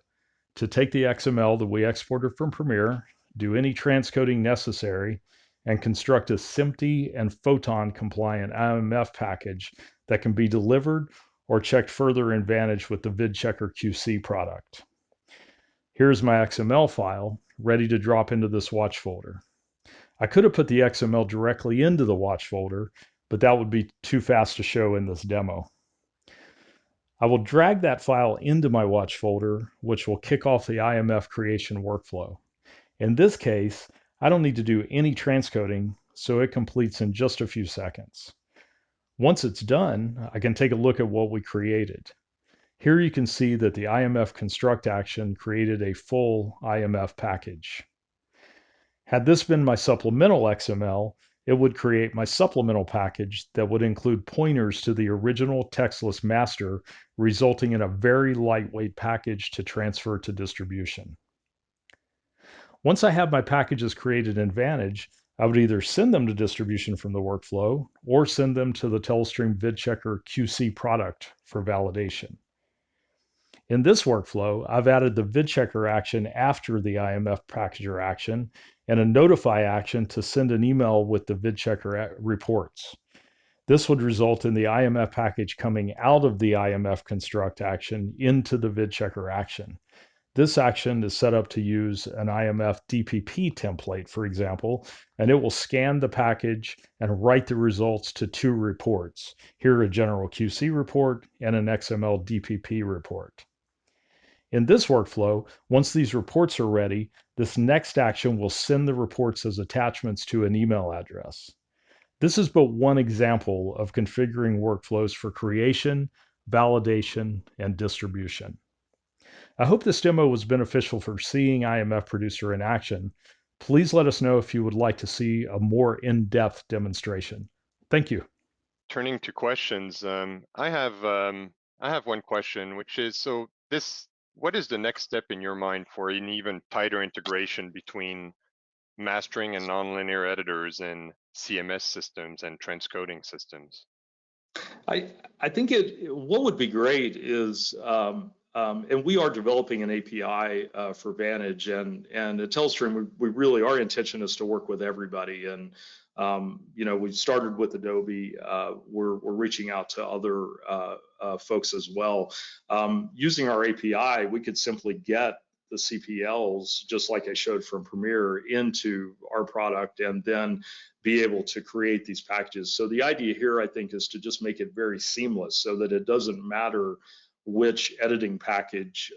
to take the XML that we exported from Premiere, do any transcoding necessary, and construct a SMPTE and Photon compliant IMF package that can be delivered or checked further in Vantage with the VidChecker QC product. Here's my XML file, ready to drop into this watch folder. I could have put the XML directly into the watch folder, but that would be too fast to show in this demo. I will drag that file into my watch folder, which will kick off the IMF creation workflow. In this case, I don't need to do any transcoding, so it completes in just a few seconds. Once it's done, I can take a look at what we created. Here you can see that the IMF construct action created a full IMF package. Had this been my supplemental XML, it would create my supplemental package that would include pointers to the original textless master, resulting in a very lightweight package to transfer to distribution. Once I have my packages created in Vantage, I would either send them to distribution from the workflow or send them to the Telestream VidChecker QC product for validation. In this workflow, I've added the VidChecker action after the IMF packager action and a notify action to send an email with the VidChecker reports. This would result in the IMF package coming out of the IMF construct action into the VidChecker action. This action is set up to use an IMF DPP template, for example, and it will scan the package and write the results to two reports. Here, a general QC report and an XML DPP report. In this workflow, once these reports are ready, this next action will send the reports as attachments to an email address. This is but one example of configuring workflows for creation, validation, and distribution. I hope this demo was beneficial for seeing IMF Producer in action. Please let us know if you would like to see a more in-depth demonstration. Thank you. Turning to questions, I have one question, which is, so what is the next step in your mind for an even tighter integration between mastering and nonlinear editors in CMS systems and transcoding systems? I think what would be great is, and we are developing an API for Vantage, and at Telestream, our intention is to work with everybody. And we started with Adobe. We're reaching out to other folks as well. Using our API, we could simply get the CPLs, just like I showed from Premiere, into our product and then be able to create these packages. So the idea here, I think, is to just make it very seamless so that it doesn't matter which editing package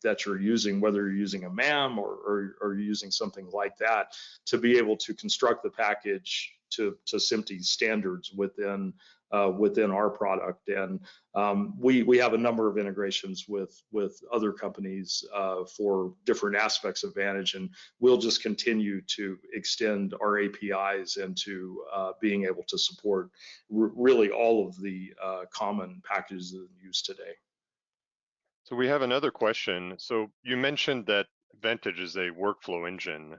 that you're using, whether you're using a MAM or you're using something like that, to be able to construct the package to SMPTE standards within our product. And we have a number of integrations with other companies for different aspects of Vantage, and we'll just continue to extend our APIs into being able to support really all of the common packages that are used today. So we have another question. So you mentioned that Vantage is a workflow engine.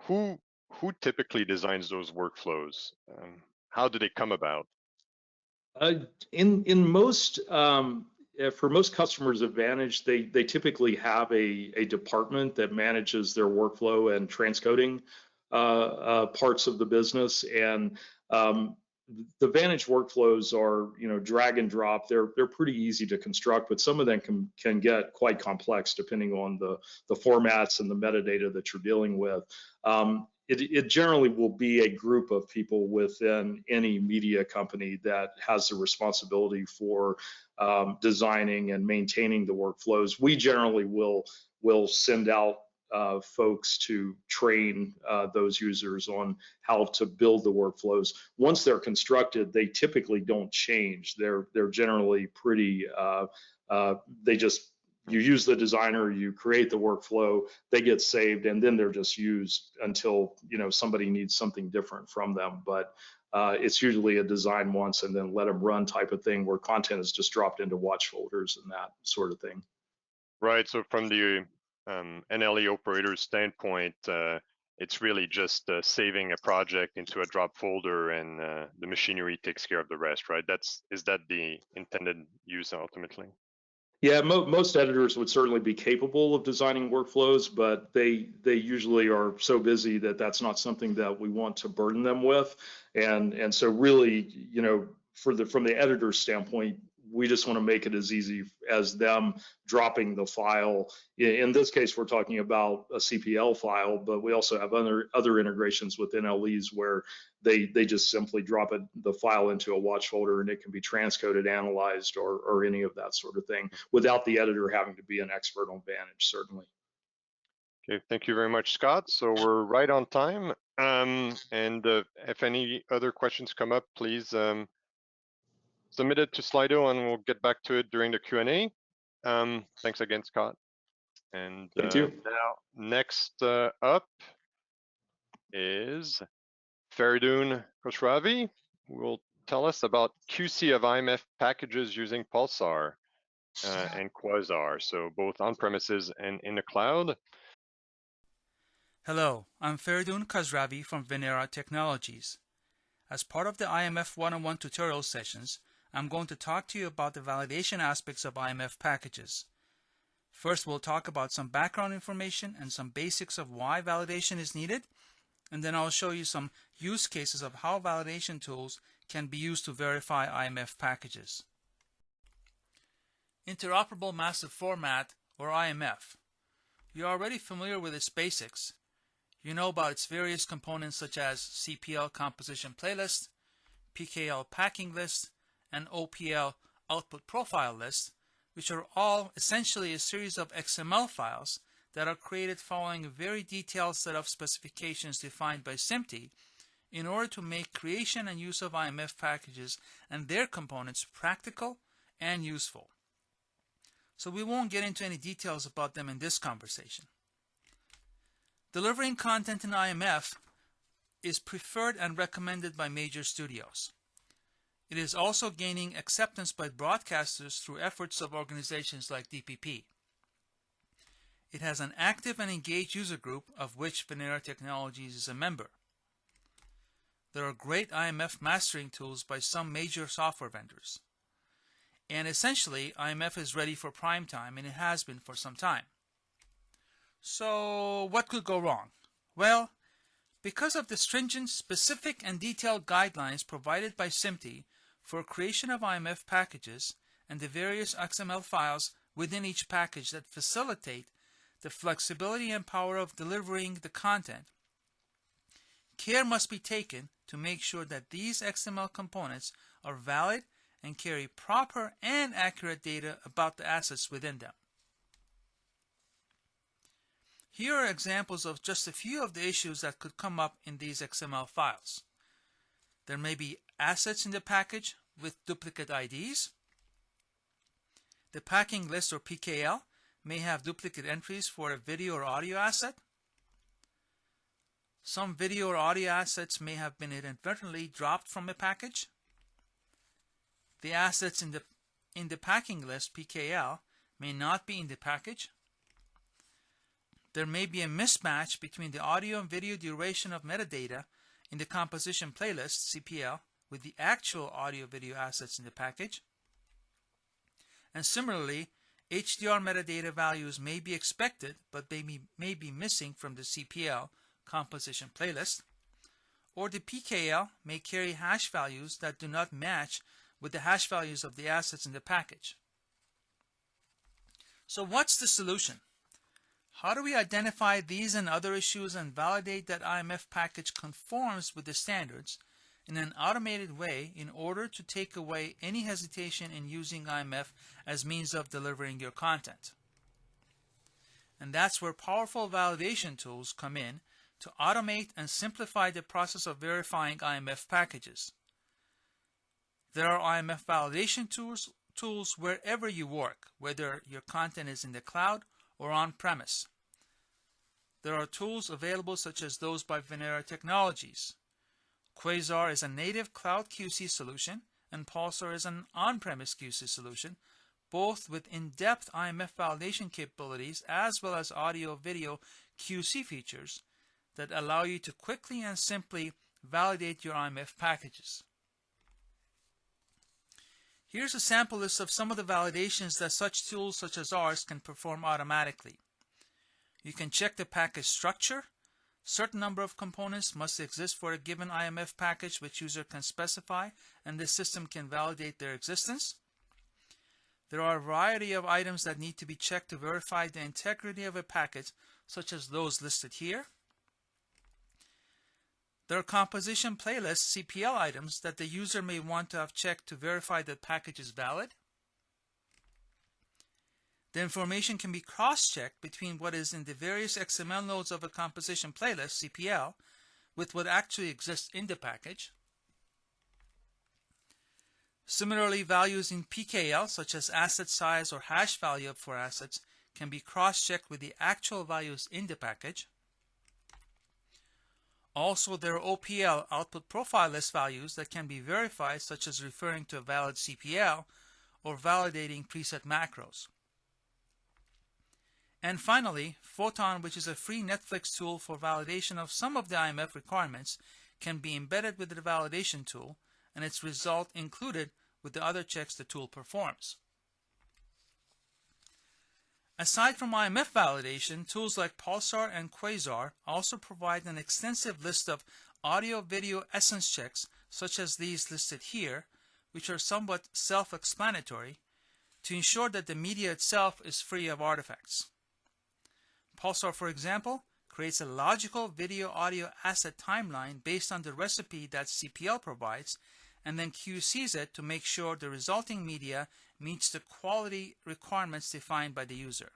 Who typically designs those workflows? How do they come about? In most, for most customers of Vantage, they typically have a department that manages their workflow and transcoding parts of the business. And the Vantage workflows are, drag and drop. They're pretty easy to construct, but some of them can get quite complex depending on the formats and the metadata that you're dealing with. It generally will be a group of people within any media company that has the responsibility for designing and maintaining the workflows. We generally will send out folks to train those users on how to build the workflows. Once they're constructed, they typically don't change. They're generally pretty, you use the designer, you create the workflow, they get saved, and then they're just used until somebody needs something different from them. But it's usually a design once and then let them run type of thing, where content is just dropped into watch folders and that sort of thing. Right. So from the NLE operator's standpoint, it's really just saving a project into a drop folder, and the machinery takes care of the rest, right? Is that the intended use ultimately? Yeah, most editors would certainly be capable of designing workflows, but they usually are so busy that that's not something that we want to burden them with. And so really, from the editor's standpoint, we just want to make it as easy as them dropping the file. In this case, we're talking about a CPL file, but we also have other integrations with NLEs where they just simply drop the file into a watch folder, and it can be transcoded, analyzed, or any of that sort of thing without the editor having to be an expert on Vantage, certainly. Okay, thank you very much, Scott. So we're right on time. And if any other questions come up, please submit it to Slido, and we'll get back to it during the Q&A. Thanks again, Scott. And thank you. Now, next up is Fereidoon Khosravi, who will tell us about QC of IMF packages using Pulsar and Quasar, so both on-premises and in the cloud. Hello, I'm Fereidoon Khosravi from Venera Technologies. As part of the IMF 101 tutorial sessions, I'm going to talk to you about the validation aspects of IMF packages. First, we'll talk about some background information and some basics of why validation is needed, and then I'll show you some use cases of how validation tools can be used to verify IMF packages. Interoperable Massive Format, or IMF. You're already familiar with its basics. You know about its various components such as CPL composition playlist, PKL packing list, and OPL output profile list, which are all essentially a series of XML files that are created following a very detailed set of specifications defined by SMPTE in order to make creation and use of IMF packages and their components practical and useful. So we won't get into any details about them in this conversation. Delivering content in IMF is preferred and recommended by major studios. It is also gaining acceptance by broadcasters through efforts of organizations like DPP. It has an active and engaged user group of which Venera Technologies is a member. There are great IMF mastering tools by some major software vendors. And essentially, IMF is ready for prime time, and it has been for some time. So what could go wrong? Well, because of the stringent, specific, and detailed guidelines provided by SMPTE for creation of IMF packages and the various XML files within each package that facilitate the flexibility and power of delivering the content, care must be taken to make sure that these XML components are valid and carry proper and accurate data about the assets within them. Here are examples of just a few of the issues that could come up in these XML files. There may be assets in the package with duplicate IDs. The packing list, or PKL, may have duplicate entries for a video or audio asset. Some video or audio assets may have been inadvertently dropped from a package. The assets in the packing list, PKL, may not be in the package. There may be a mismatch between the audio and video duration of metadata in the composition playlist, CPL, with the actual audio-video assets in the package. And similarly, HDR metadata values may be expected but may be missing from the CPL composition playlist, or the PKL may carry hash values that do not match with the hash values of the assets in the package. So what's the solution? How do we identify these and other issues and validate that IMF package conforms with the standards in an automated way in order to take away any hesitation in using IMF as means of delivering your content? And that's where powerful validation tools come in to automate and simplify the process of verifying IMF packages. There are IMF validation tools wherever you work, whether your content is in the cloud or on-premise. There are tools available such as those by Venera Technologies. Quasar is a native cloud QC solution, and Pulsar is an on-premise QC solution, both with in-depth IMF validation capabilities as well as audio-video QC features that allow you to quickly and simply validate your IMF packages. Here's a sample list of some of the validations that such tools such as ours can perform automatically. You can check the package structure. Certain number of components must exist for a given IMF package which user can specify, and the system can validate their existence. There are a variety of items that need to be checked to verify the integrity of a package, such as those listed here. There are composition playlist CPL items that the user may want to have checked to verify that the package is valid. The information can be cross-checked between what is in the various XML nodes of a composition playlist, CPL, with what actually exists in the package. Similarly, values in PKL, such as asset size or hash value for assets, can be cross-checked with the actual values in the package. Also, there are OPL, output profile list values, that can be verified, such as referring to a valid CPL or validating preset macros. And finally, Photon, which is a free Netflix tool for validation of some of the IMF requirements, can be embedded with the validation tool and its result included with the other checks the tool performs. Aside from IMF validation, tools like Pulsar and Quasar also provide an extensive list of audio-video essence checks, such as these listed here, which are somewhat self-explanatory, to ensure that the media itself is free of artifacts. Pulsar, for example, creates a logical video-audio asset timeline based on the recipe that CPL provides, and then QCs it to make sure the resulting media meets the quality requirements defined by the user.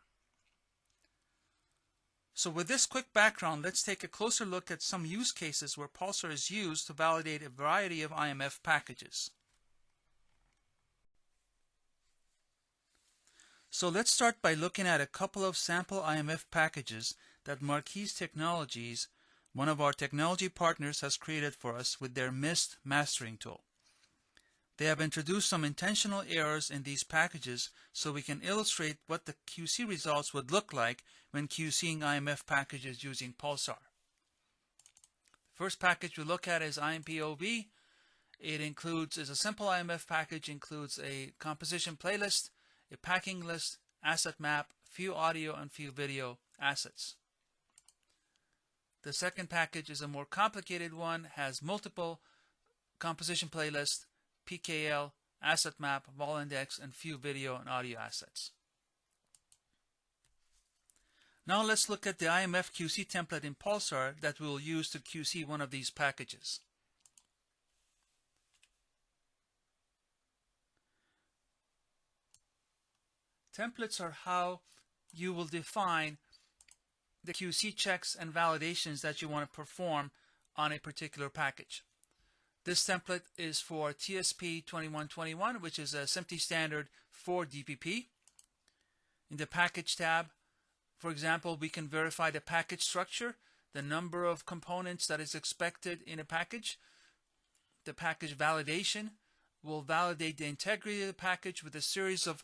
So with this quick background, let's take a closer look at some use cases where Pulsar is used to validate a variety of IMF packages. So let's start by looking at a couple of sample IMF packages that Marquise Technologies, one of our technology partners, has created for us with their MIST mastering tool. They have introduced some intentional errors in these packages so we can illustrate what the QC results would look like when QCing IMF packages using Pulsar. The first package we look at is IMPOV. It is a simple IMF package, includes a composition playlist, a packing list, asset map, few audio and few video assets. The second package is a more complicated one, has multiple composition playlists, PKL, asset map, vol index, and few video and audio assets. Now let's look at the IMF QC template in Pulsar that we will use to QC one of these packages. Templates are how you will define the QC checks and validations that you want to perform on a particular package. This template is for TSP 2121, which is a SMPTE standard for DPP. In the package tab, for example, we can verify the package structure, the number of components that is expected in a package. The package validation will validate the integrity of the package with a series of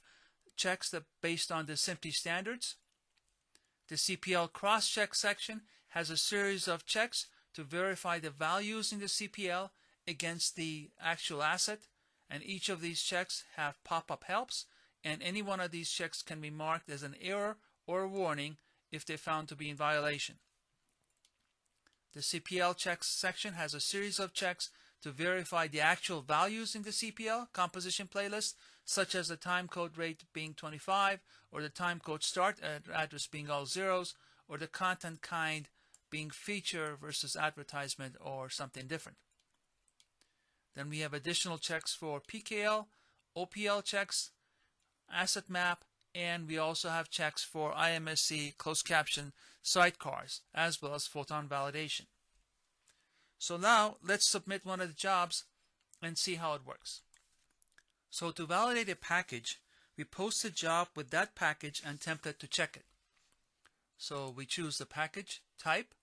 checks that based on the SMPTE standards. The CPL cross-check section has a series of checks to verify the values in the CPL against the actual asset, and each of these checks have pop-up helps, and any one of these checks can be marked as an error or a warning if they're found to be in violation. The CPL checks section has a series of checks to verify the actual values in the CPL composition playlist, such as the timecode rate being 25, or the timecode start address being all zeros, or the content kind being feature versus advertisement or something different. Then we have additional checks for PKL, OPL checks, asset map, and we also have checks for IMSC closed caption sidecars, as well as photon validation. So now let's submit one of the jobs and see how it works. So to validate a package, we post a job with that package and template to check it. So we choose the package type.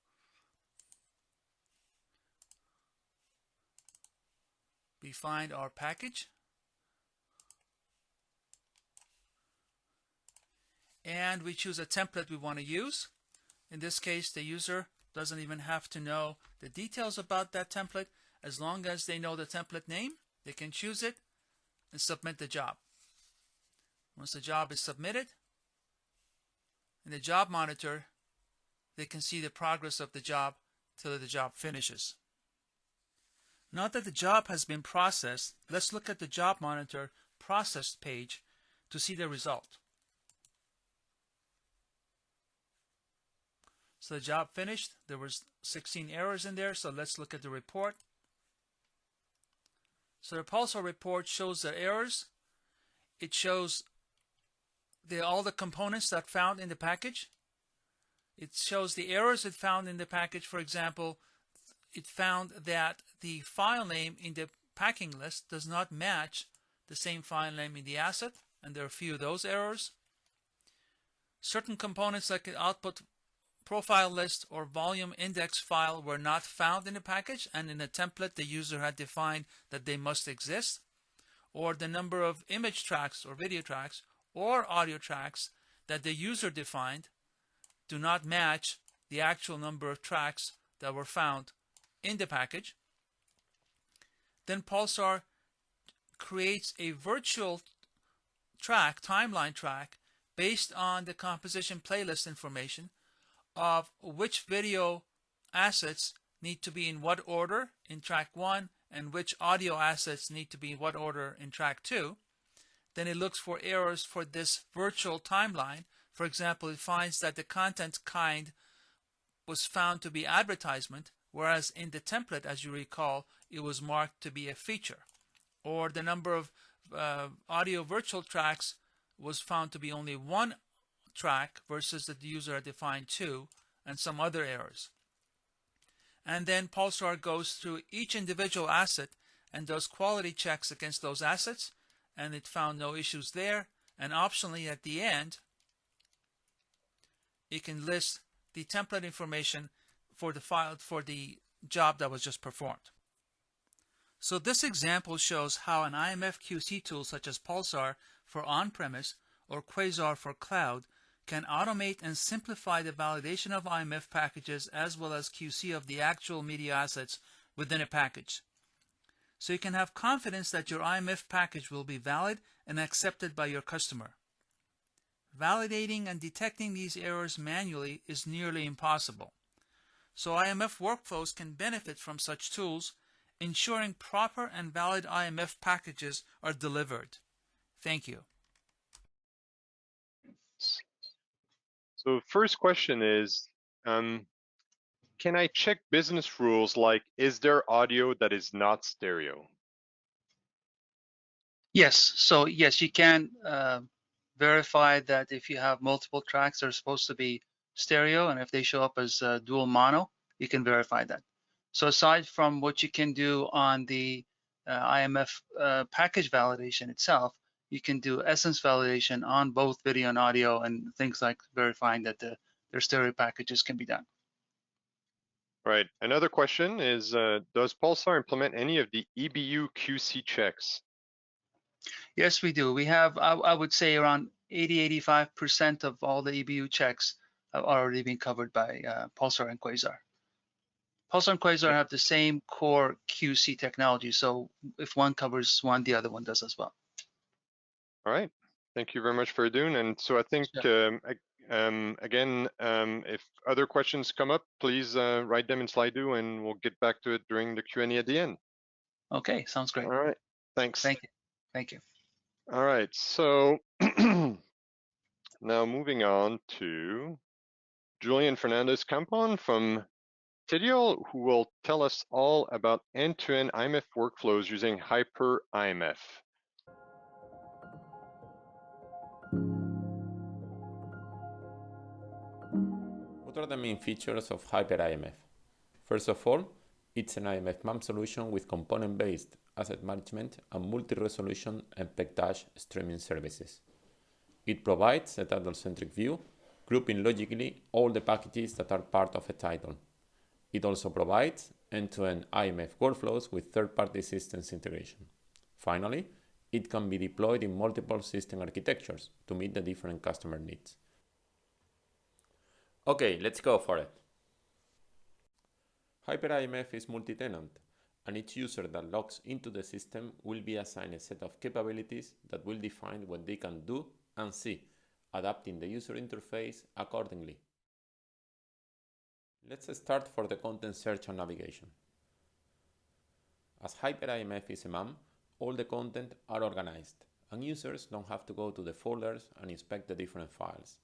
We find our package. And we choose a template we want to use. In this case, the user doesn't even have to know the details about that template. As long as they know the template name, they can choose it and submit the job. Once the job is submitted, in the job monitor, they can see the progress of the job till the job finishes. Now that the job has been processed, let's look at the job monitor processed page to see the result. So the job finished. There was 16 errors in there, so let's look at the report. So the Pulsar report shows the errors. It shows all the components that found in the package. It shows the errors it found in the package. For example, it found that the file name in the packing list does not match the same file name in the asset, and there are a few of those errors. Certain components like an output profile list or volume index file were not found in the package, and in a template the user had defined that they must exist, or the number of image tracks or video tracks or audio tracks that the user defined do not match the actual number of tracks that were found in the package. Then Pulsar creates a virtual track, timeline track, based on the composition playlist information of which video assets need to be in what order in track 1 and which audio assets need to be in what order in track 2. Then it looks for errors for this virtual timeline. For example, it finds that the content kind was found to be advertisement, whereas in the template, as you recall, it was marked to be a feature. Or the number of audio virtual tracks was found to be only 1 track versus the user had defined 2, and some other errors. And then Pulsar goes through each individual asset and does quality checks against those assets, and it found no issues there. And optionally at the end, it can list the template information for the file for the job that was just performed. So this example shows how an IMF QC tool such as Pulsar for on-premise or Quasar for cloud can automate and simplify the validation of IMF packages as well as QC of the actual media assets within a package. So you can have confidence that your IMF package will be valid and accepted by your customer. Validating and detecting these errors manually is nearly impossible. So IMF workflows can benefit from such tools, ensuring proper and valid IMF packages are delivered. Thank you. So first question is, can I check business rules like, is there audio that is not stereo? Yes, so yes, you can verify that if you have multiple tracks, they're supposed to be stereo, and if they show up as dual mono, you can verify that. So aside from what you can do on the IMF package validation itself, you can do essence validation on both video and audio, and things like verifying that their stereo packages can be done. Right. Another question is, does Pulsar implement any of the EBU QC checks? Yes, we do. We have, I would say, around 80–85% of all the EBU checks have already been covered by Pulsar and Quasar. Pulsar and Quasar have the same core QC technology, so if one covers one, the other one does as well. All right. Thank you very much, Fereidoon. And so I think, Sure. again, if other questions come up, please write them in Slido, and we'll get back to it during the Q&A at the end. Okay, sounds great. All right. Thanks. Thank you. Thank you. All right. So now moving on to Julián Fernández-Campón from Tedial, who will tell us all about end-to-end IMF workflows using Hyper IMF. What are the main features of Hyper IMF? First of all, it's an IMF MAM solution with component-based asset management, and multi-resolution MPEG-dash streaming services. It provides a title-centric view, grouping logically all the packages that are part of a title. It also provides end-to-end IMF workflows with third-party systems integration. Finally, it can be deployed in multiple system architectures to meet the different customer needs. Okay, let's go for it. HyperIMF is multi-tenant, and each user that logs into the system will be assigned a set of capabilities that will define what they can do and see, adapting the user interface accordingly. Let's start for the content search and navigation. As HyperIMF is a MAM, all the content are organized, and users don't have to go to the folders and inspect the different files.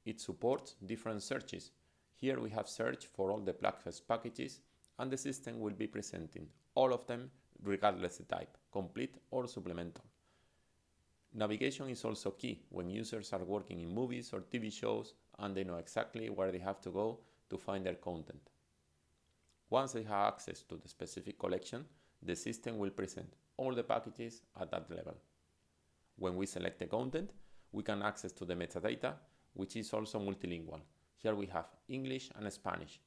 It supports different searches. Here we have search for all the Plugfest packages, and the system will be presenting all of them regardless the type, complete or supplemental. Navigation is also key when users are working in movies or TV shows and they know exactly where they have to go to find their content. Once they have access to the specific collection, the system will present all the packages at that level. When we select the content, we can access to the metadata, which is also multilingual. Here we have English and Spanish.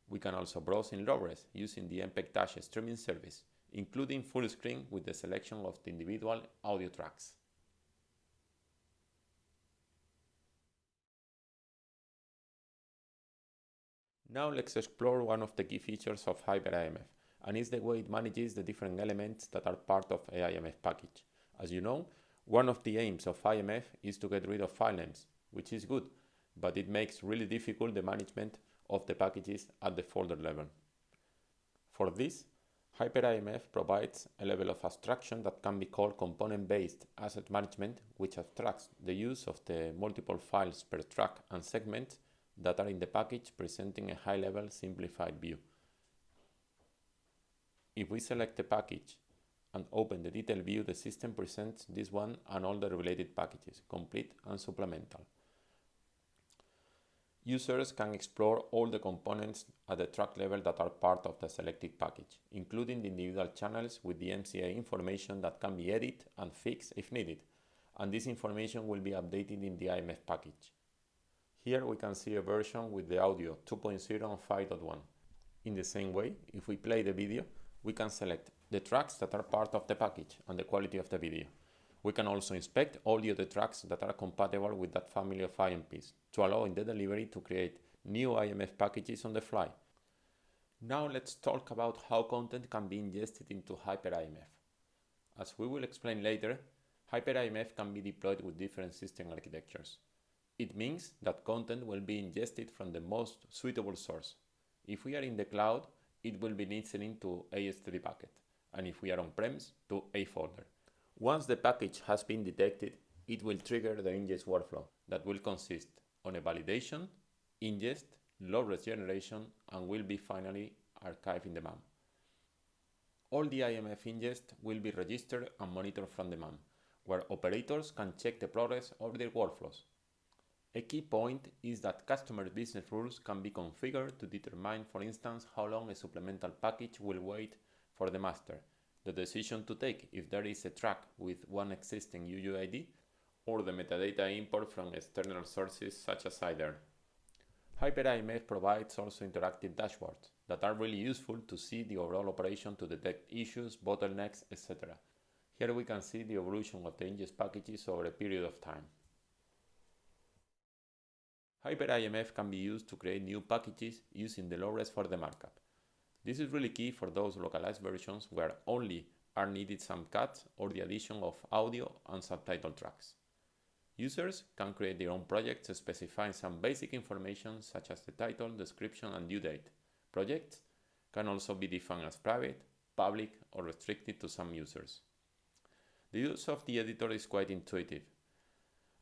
We can also browse in low-res using the MPEG-dash streaming service, including full screen with the selection of the individual audio tracks. Now let's explore one of the key features of HyperIMF, and it's the way it manages the different elements that are part of an IMF package. As you know, one of the aims of IMF is to get rid of file names, which is good, but it makes really difficult the management of the packages at the folder level. For this, HyperIMF provides a level of abstraction that can be called component-based asset management, which abstracts the use of the multiple files per track and segment that are in the package, presenting a high-level simplified view. If we select the package and open the detail view, the system presents this one and all the related packages, complete and supplemental. Users can explore all the components at the track level that are part of the selected package, including the individual channels with the MCA information that can be edited and fixed if needed, and this information will be updated in the IMF package. Here we can see a version with the audio 2.0 and 5.1. In the same way, if we play the video, we can select the tracks that are part of the package and the quality of the video. We can also inspect all the other tracks that are compatible with that family of IMPs to allow in the delivery to create new IMF packages on the fly. Now let's talk about how content can be ingested into HyperIMF. As we will explain later, HyperIMF can be deployed with different system architectures. It means that content will be ingested from the most suitable source. If we are in the cloud, it will be listening to AS3 bucket, and if we are on-premise, to a folder. Once the package has been detected, it will trigger the ingest workflow that will consist on a validation, ingest, low-res generation, and will be finally archived in the MAM. All the IMF ingest will be registered and monitored from the MAM, where operators can check the progress of their workflows. A key point is that customer business rules can be configured to determine, for instance, how long a supplemental package will wait for the master, the decision to take if there is a track with one existing UUID, or the metadata import from external sources such as IDER. HyperIMF provides also interactive dashboards that are really useful to see the overall operation to detect issues, bottlenecks, etc. Here we can see the evolution of the ingest packages over a period of time. HyperIMF can be used to create new packages using the low-res for the markup. This is really key for those localized versions where only are needed some cuts or the addition of audio and subtitle tracks. Users can create their own projects specifying some basic information such as the title, description, and due date. Projects can also be defined as private, public, or restricted to some users. The use of the editor is quite intuitive.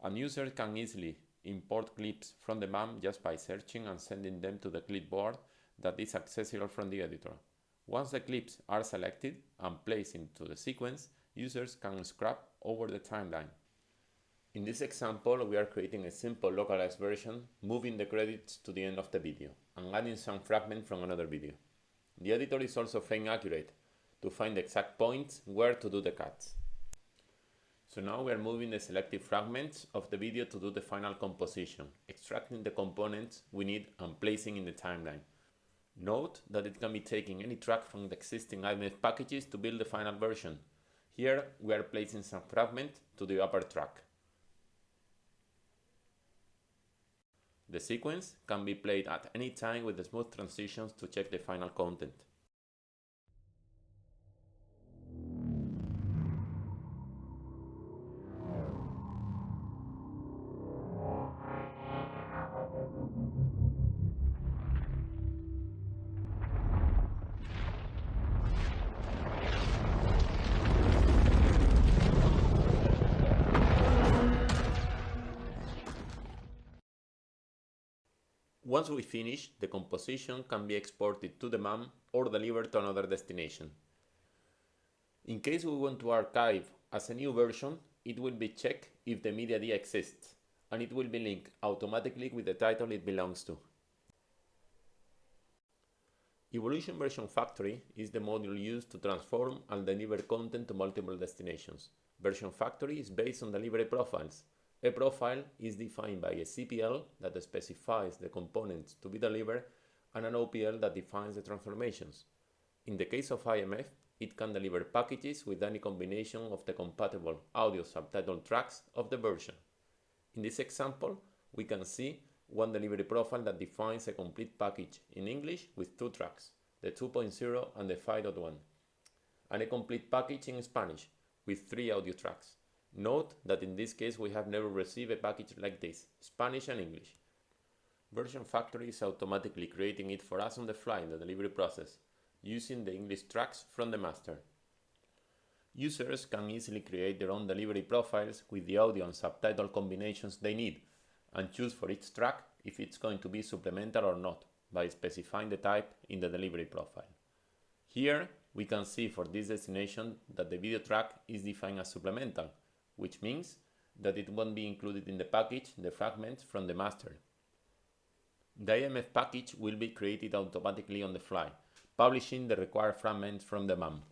A user can easily import clips from the MAM just by searching and sending them to the clipboard that is accessible from the editor. Once the clips are selected and placed into the sequence, users can scrap over the timeline. In this example, we are creating a simple localized version, moving the credits to the end of the video and adding some fragment from another video. The editor is also frame accurate to find the exact points where to do the cuts. So now we are moving the selected fragments of the video to do the final composition, extracting the components we need and placing in the timeline. Note that it can be taking any track from the existing IMF packages to build the final version. Here we are placing some fragment to the upper track. The sequence can be played at any time with the smooth transitions to check the final content. Once we finish, the composition can be exported to the MAM or delivered to another destination. In case we want to archive as a new version, it will be checked if the media ID exists, and it will be linked automatically with the title it belongs to. Evolution Version Factory is the module used to transform and deliver content to multiple destinations. Version Factory is based on delivery profiles. A profile is defined by a CPL that specifies the components to be delivered and an OPL that defines the transformations. In the case of IMF, it can deliver packages with any combination of the compatible audio subtitle tracks of the version. In this example, we can see one delivery profile that defines a complete package in English with 2 tracks, the 2.0 and the 5.1, and a complete package in Spanish with 3 audio tracks. Note that in this case we have never received a package like this, Spanish and English. Version Factory is automatically creating it for us on the fly in the delivery process, using the English tracks from the master. Users can easily create their own delivery profiles with the audio and subtitle combinations they need, and choose for each track if it's going to be supplemental or not, by specifying the type in the delivery profile. Here we can see for this destination that the video track is defined as supplemental, which means that it won't be included in the package the fragments from the master. The IMF package will be created automatically on the fly, publishing the required fragments from the MAM.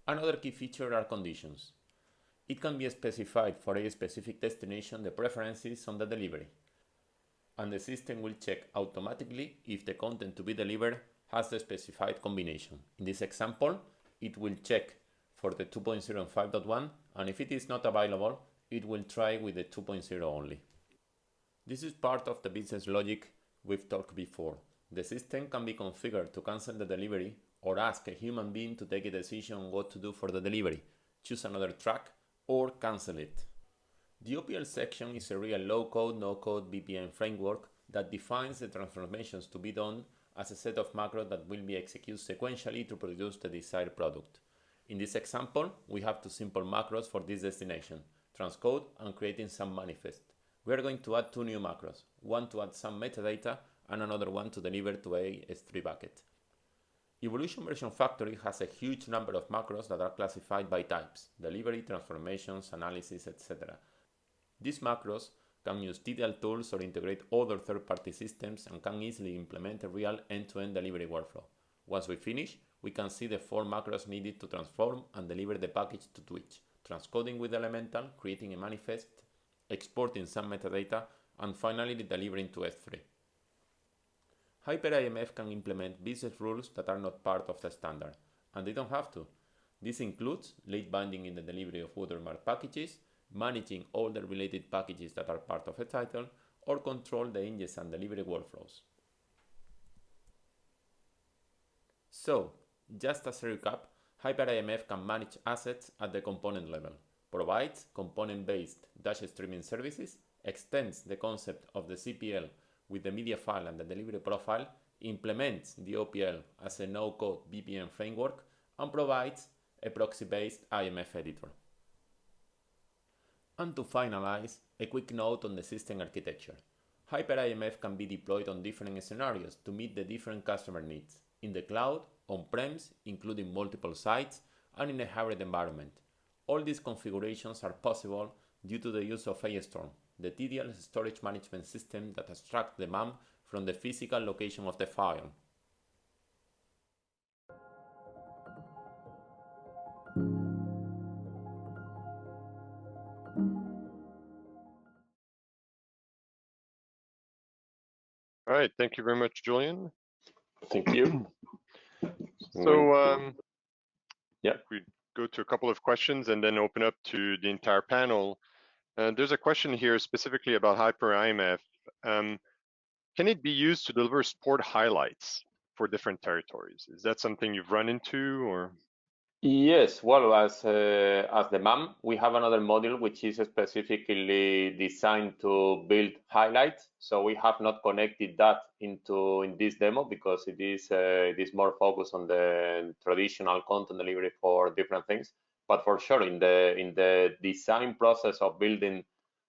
Another key feature are conditions. It can be specified for a specific destination the preferences on the delivery, and the system will check automatically if the content to be delivered has the specified combination. In this example, it will check for the 2.0 and 5.1, and if it is not available, it will try with the 2.0 only. This is part of the business logic we've talked before. The system can be configured to cancel the delivery or ask a human being to take a decision on what to do for the delivery, choose another track, or cancel it. The OPL section is a real low-code, no-code BPM framework that defines the transformations to be done as a set of macros that will be executed sequentially to produce the desired product. In this example, we have 2 simple macros for this destination, transcode and creating some manifest. We are going to add 2 new macros, one to add some metadata and another one to deliver to a S3 bucket. Evolution Version Factory has a huge number of macros that are classified by types, delivery, transformations, analysis, etc. These macros can use Tedial tools or integrate other third-party systems and can easily implement a real end-to-end delivery workflow. Once we finish, we can see the 4 macros needed to transform and deliver the package to Twitch, transcoding with Elemental, creating a manifest, exporting some metadata, and finally delivering to S3. HyperIMF can implement business rules that are not part of the standard, and they don't have to. This includes late binding in the delivery of watermark packages, managing all the related packages that are part of a title, or control the ingest and delivery workflows. So, just as a recap, HyperIMF can manage assets at the component level, provides component-based dash streaming services, extends the concept of the CPL with the media file and the delivery profile, implements the OPL as a no-code BPM framework, and provides a proxy-based IMF editor. And to finalize, a quick note on the system architecture. HyperIMF can be deployed on different scenarios to meet the different customer needs, in the cloud, on-premise, including multiple sites, and in a hybrid environment. All these configurations are possible due to the use of AStorm, the Tedial storage management system that abstracts the MAM from the physical location of the file. All right, thank you very much, Julian. Thank you. So yeah, we go to a couple of questions and then open up to the entire panel. There's a question here specifically about Hyper IMF. Can it be used to deliver sport highlights for different territories? Is that something you've run into, or? yes, well, as the MAM, we have another module which is specifically designed to build highlights. So we have not connected that in this demo because it is more focused on the traditional content delivery for different things. But for sure, in the design process of building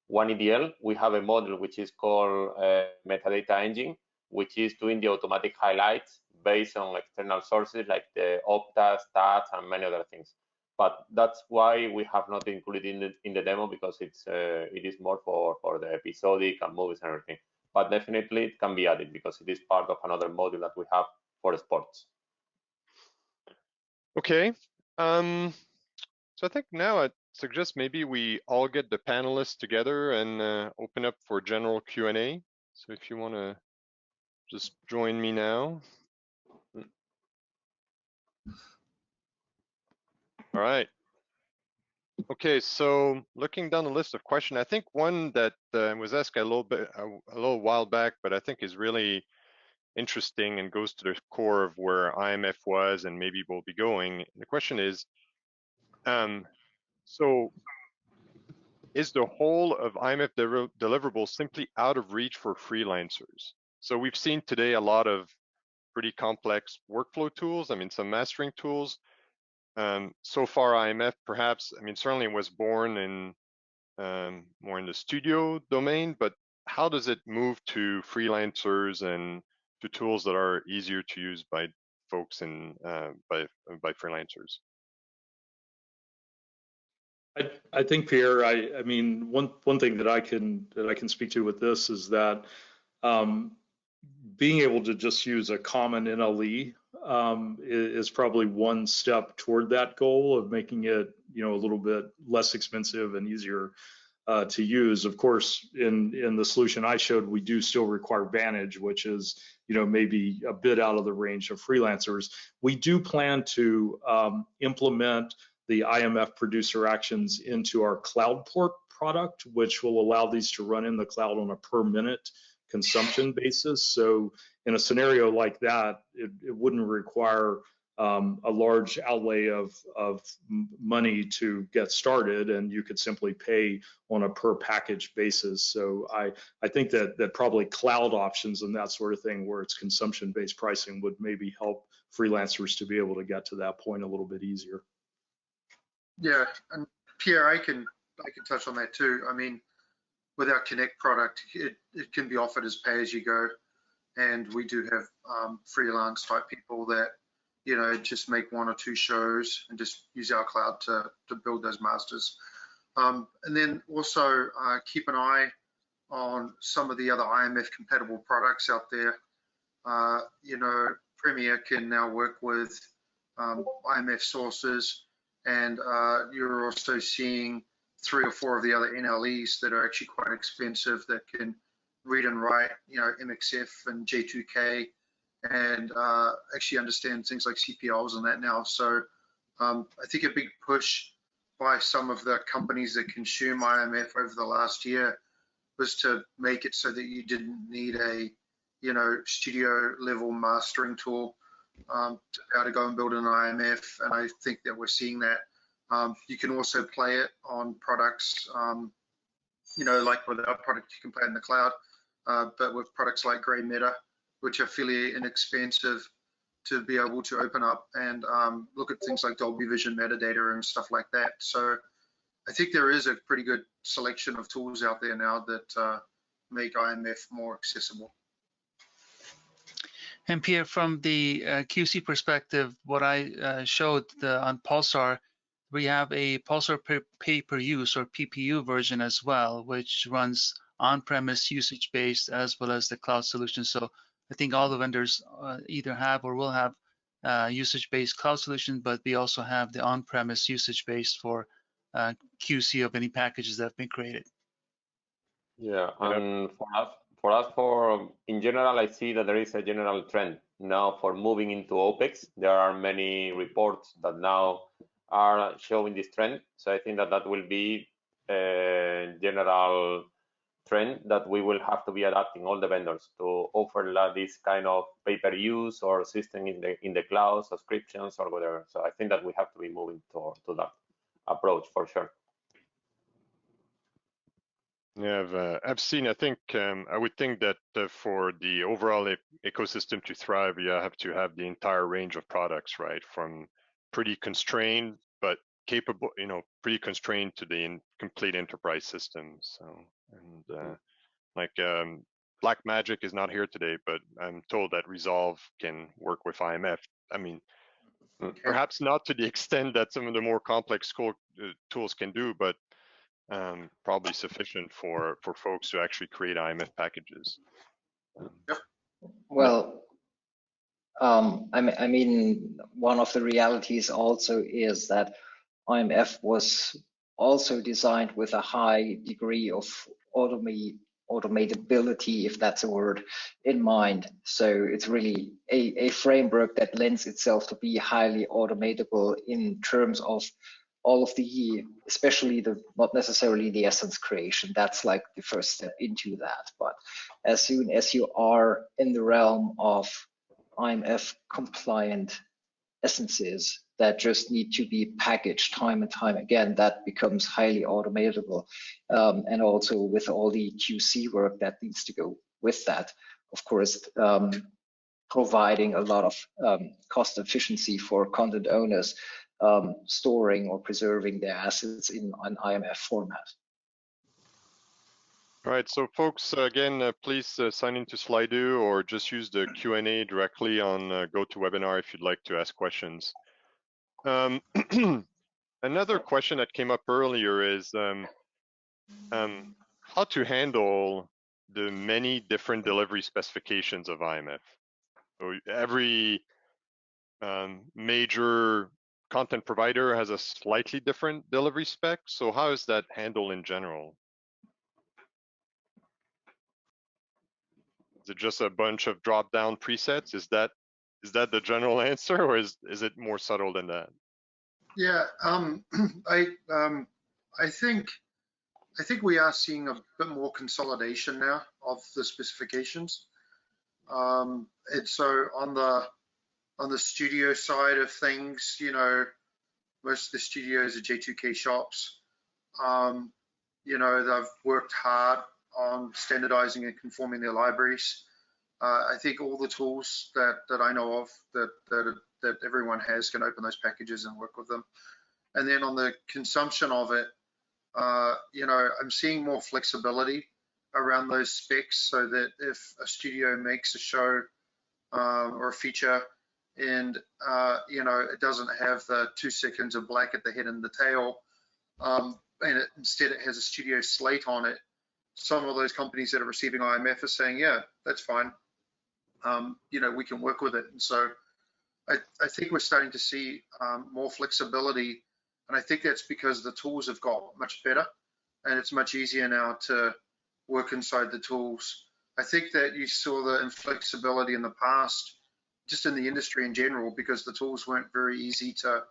one EDL, we have a module which is called metadata engine, which is doing the automatic highlights based on external sources like the Opta, Stats, and many other things. But that's why we have not included in the demo, because it is more for the episodic and movies and everything. But definitely it can be added because it is part of another module that we have for sports. Okay. So I think now I suggest maybe we all get the panelists together and open up for general Q&A. So if you want to just join me now. All right. Okay, so looking down the list of questions, I think one that was asked a little while back, but I think is really interesting and goes to the core of where IMF was and maybe will be going. The question is, so is the whole of IMF deliverables simply out of reach for freelancers? So we've seen today a lot of pretty complex workflow tools. I mean, some mastering tools. So far, IMF perhaps, I mean, certainly was born in more in the studio domain, but how does it move to freelancers and to tools that are easier to use by folks and by freelancers? I think, Pierre, I mean, one thing that I can speak to with this is that being able to just use a common NLE is probably one step toward that goal of making it, a little bit less expensive and easier to use. Of course, in the solution I showed, we do still require Vantage, which is, maybe a bit out of the range of freelancers. We do plan to implement the IMF producer actions into our cloud port product, which will allow these to run in the cloud on a per minute consumption basis. So in a scenario like that, it wouldn't require a large outlay of money to get started, and you could simply pay on a per package basis. So I think that probably cloud options and that sort of thing, where it's consumption-based pricing, would maybe help freelancers to be able to get to that point a little bit easier. Yeah, and Pierre, I can touch on that too. I mean, with our Connect product, it can be offered as pay as you go, and we do have freelance type people that just make 1 or 2 shows and just use our cloud to build those masters. And then also keep an eye on some of the other IMF compatible products out there. Premiere can now work with IMF sources. And you're also seeing 3 or 4 of the other NLEs that are actually quite expensive that can read and write, MXF and J2K, and actually understand things like CPLs and that now. So I think a big push by some of the companies that consume IMF over the last year was to make it so that you didn't need a, studio level mastering tool how to go and build an IMF, and I think that we're seeing that. You can also play it on products, like with our product you can play in the cloud, but with products like Grey Meta, which are fairly inexpensive to be able to open up and look at things like Dolby Vision metadata and stuff like that. So I think there is a pretty good selection of tools out there now that make IMF more accessible. And Pierre, from the QC perspective, what I showed on Pulsar, we have a Pulsar pay-per-use or PPU version as well, which runs on-premise usage-based as well as the cloud solution. So I think all the vendors either have or will have usage-based cloud solution, but we also have the on-premise usage-based for QC of any packages that have been created. Yeah, and For us, in general, I see that there is a general trend now for moving into OPEX. There are many reports that now are showing this trend. So I think that that will be a general trend that we will have to be adapting, all the vendors, to offer this kind of pay-per-use or system in the cloud, subscriptions or whatever. So I think that we have to be moving to that approach for sure. Yeah, I've seen, I think, I would think that for the overall ecosystem to thrive, you have to have the entire range of products, right? From pretty constrained, but capable, pretty constrained to the complete enterprise system. So, and Black Magic is not here today, but I'm told that Resolve can work with IMF. I mean, perhaps not to the extent that some of the more complex tools can do, but probably sufficient for folks to actually create IMF packages. Well, I mean, one of the realities also is that IMF was also designed with a high degree of automatability, if that's a word, in mind. So it's really a framework that lends itself to be highly automatable in terms of all of the, especially not necessarily the essence creation. That's like the first step into that. But as soon as you are in the realm of IMF compliant essences that just need to be packaged time and time again, that becomes highly automatable. And also with all the QC work that needs to go with that, of course, providing a lot of cost efficiency for content owners, storing or preserving their assets in an IMF format. All right, so folks, again, please sign into Slido or just use the Q&A directly on GoToWebinar if you'd like to ask questions. Another question that came up earlier is how to handle the many different delivery specifications of IMF. So every major content provider has a slightly different delivery spec. So how is that handled in general? Is it just a bunch of drop-down presets? Is that the general answer, or is it more subtle than that? Yeah, I think we are seeing a bit more consolidation now of the specifications. And so on the studio side of things, most of the studios are J2K shops. They've worked hard on standardizing and conforming their libraries. I think all the tools that I know of that everyone has can open those packages and work with them. And then on the consumption of it, I'm seeing more flexibility around those specs, so that if a studio makes a show or a feature and it doesn't have the 2 seconds of black at the head and the tail, and instead it has a studio slate on it, some of those companies that are receiving IMF are saying, yeah, that's fine. We can work with it. And so I think we're starting to see more flexibility. And I think that's because the tools have got much better and it's much easier now to work inside the tools. I think that you saw the inflexibility in the past, just in the industry in general, because the tools weren't very easy to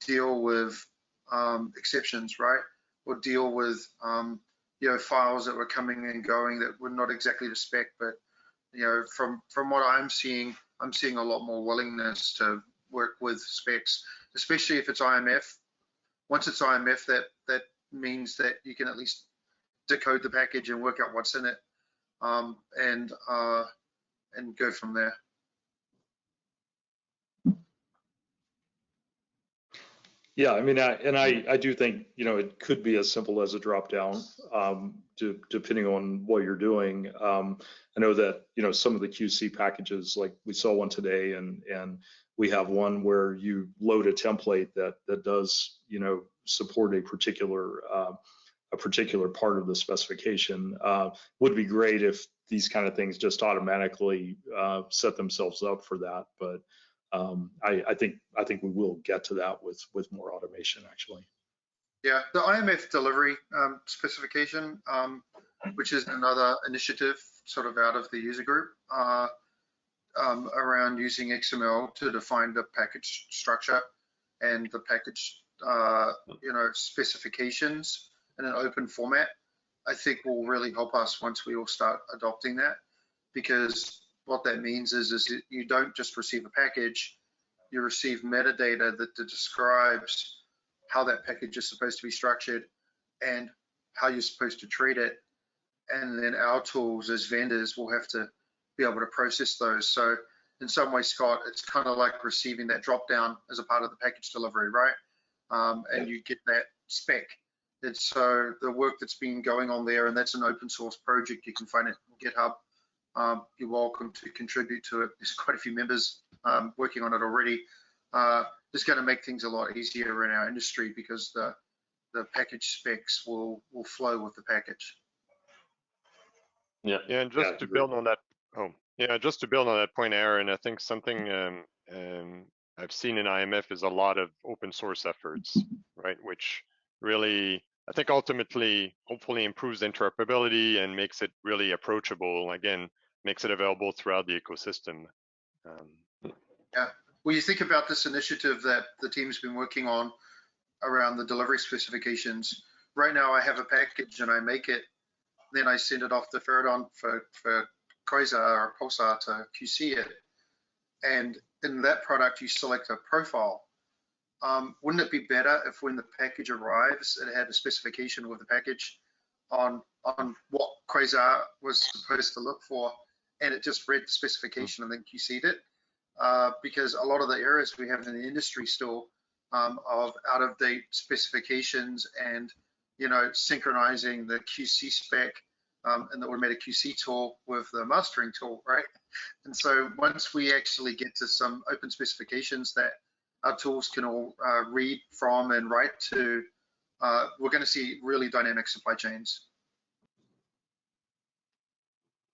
deal with exceptions, right? Or deal with files that were coming and going that were not exactly the spec. But from what I'm seeing a lot more willingness to work with specs, especially if it's IMF. Once it's IMF, that means that you can at least decode the package and work out what's in it, and go from there. Yeah, I mean, I do think it could be as simple as a drop down, depending on what you're doing. I know that some of the QC packages, like we saw one today, and we have one where you load a template that does support a particular part of the specification. Would be great if these kind of things just automatically set themselves up for that, but I think we will get to that with more automation, actually. Yeah, the IMF delivery specification, which is another initiative sort of out of the user group around using XML to define the package structure and the package specifications in an open format. I think will really help us once we all start adopting that, because what that means is that you don't just receive a package, you receive metadata that describes how that package is supposed to be structured and how you're supposed to treat it. And then our tools as vendors will have to be able to process those. So in some way, Scott, it's kind of like receiving that drop down as a part of the package delivery, right? And you get that spec. And so the work that's been going on there, and that's an open source project, you can find it on GitHub. You're welcome to contribute to it. There's quite a few members working on it already. It's going to make things a lot easier in our industry because the package specs will flow with the package. Yeah, and just to build on that. Just to build on that point, Aaron, I think something I've seen in IMF is a lot of open source efforts, right? Which really, I think ultimately, hopefully improves interoperability and makes it really approachable. Again, makes it available throughout the ecosystem. Yeah, well, you think about this initiative that the team's been working on around the delivery specifications. Right now, I have a package and I make it, then I send it off to Fereidoon for Quasar or Pulsar to QC it. And in that product, you select a profile. Wouldn't it be better if when the package arrives, it had a specification with the package on what Quasar was supposed to look for, and it just read the specification and then QC'd it? Because a lot of the errors we have in the industry still of out-of-date specifications and synchronizing the QC spec and the automated QC tool with the mastering tool, right? And so once we actually get to some open specifications that our tools can all read from and write to, we're going to see really dynamic supply chains.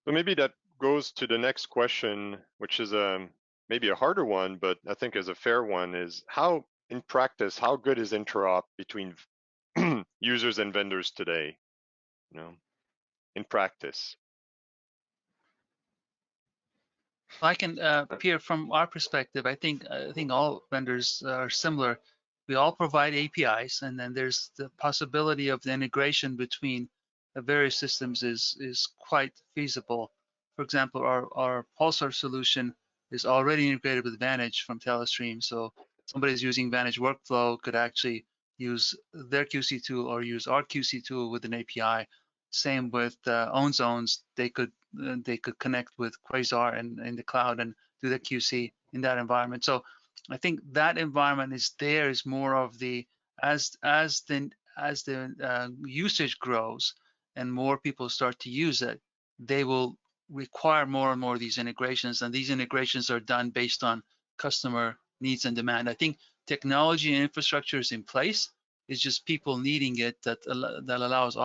So maybe that goes to the next question, which is maybe a harder one, but I think is a fair one, is how, in practice, how good is interop between users and vendors today, in practice? I can, Pierre, from our perspective, I think all vendors are similar. We all provide APIs, and then there's the possibility of the integration between the various systems is quite feasible. For example, our Pulsar solution is already integrated with Vantage from Telestream, so somebody's using Vantage workflow could actually use their QC tool or use our QC tool with an API. Same with OWNZONES, they could connect with Quasar in the cloud and do the QC in that environment. So I think that environment is more of the as the usage grows and more people start to use it, they will require more and more of these integrations, and these integrations are done based on customer needs and demand. I think technology and infrastructure is in place. It's just people needing it that allows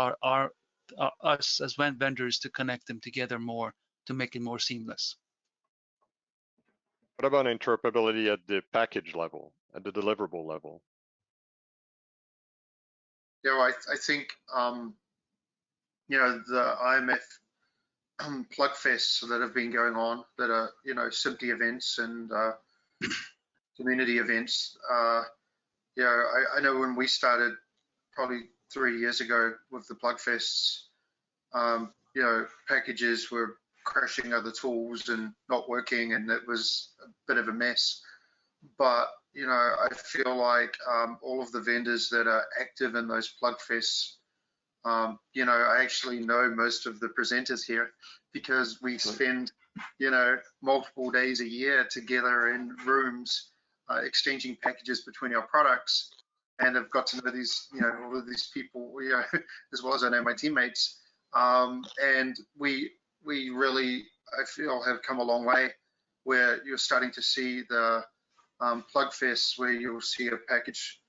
us as vendors to connect them together more to make it more seamless. What about interoperability at the package level, at the deliverable level? I think the IMF plug fests that have been going on that are simply events and community events. I know when we started probably 3 years ago with the plug fests, packages were crashing other tools and not working, and it was a bit of a mess. But I feel like all of the vendors that are active in those plug fests, I actually know most of the presenters here because we spend multiple days a year together in rooms exchanging packages between our products, and I've got to know these all of these people as well as I know my teammates, and we really, I feel, have come a long way where you're starting to see the plug fests where you'll see a package,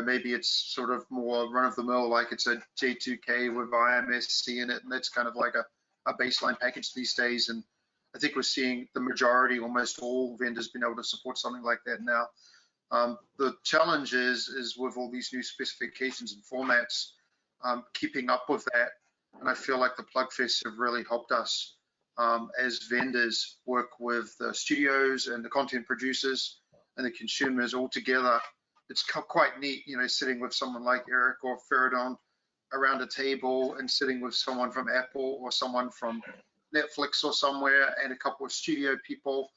maybe it's sort of more run-of-the-mill, like it's a J2K with IMSC in it, and that's kind of like a baseline package these days. And I think we're seeing the majority, almost all vendors being able to support something like that now. The challenge is with all these new specifications and formats, keeping up with that And I feel like the Plugfests have really helped us as vendors work with the studios and the content producers and the consumers all together. It's quite neat, you know, sitting with someone like Erik or Fereidoon around a table and sitting with someone from Apple or someone from Netflix or somewhere and a couple of studio people,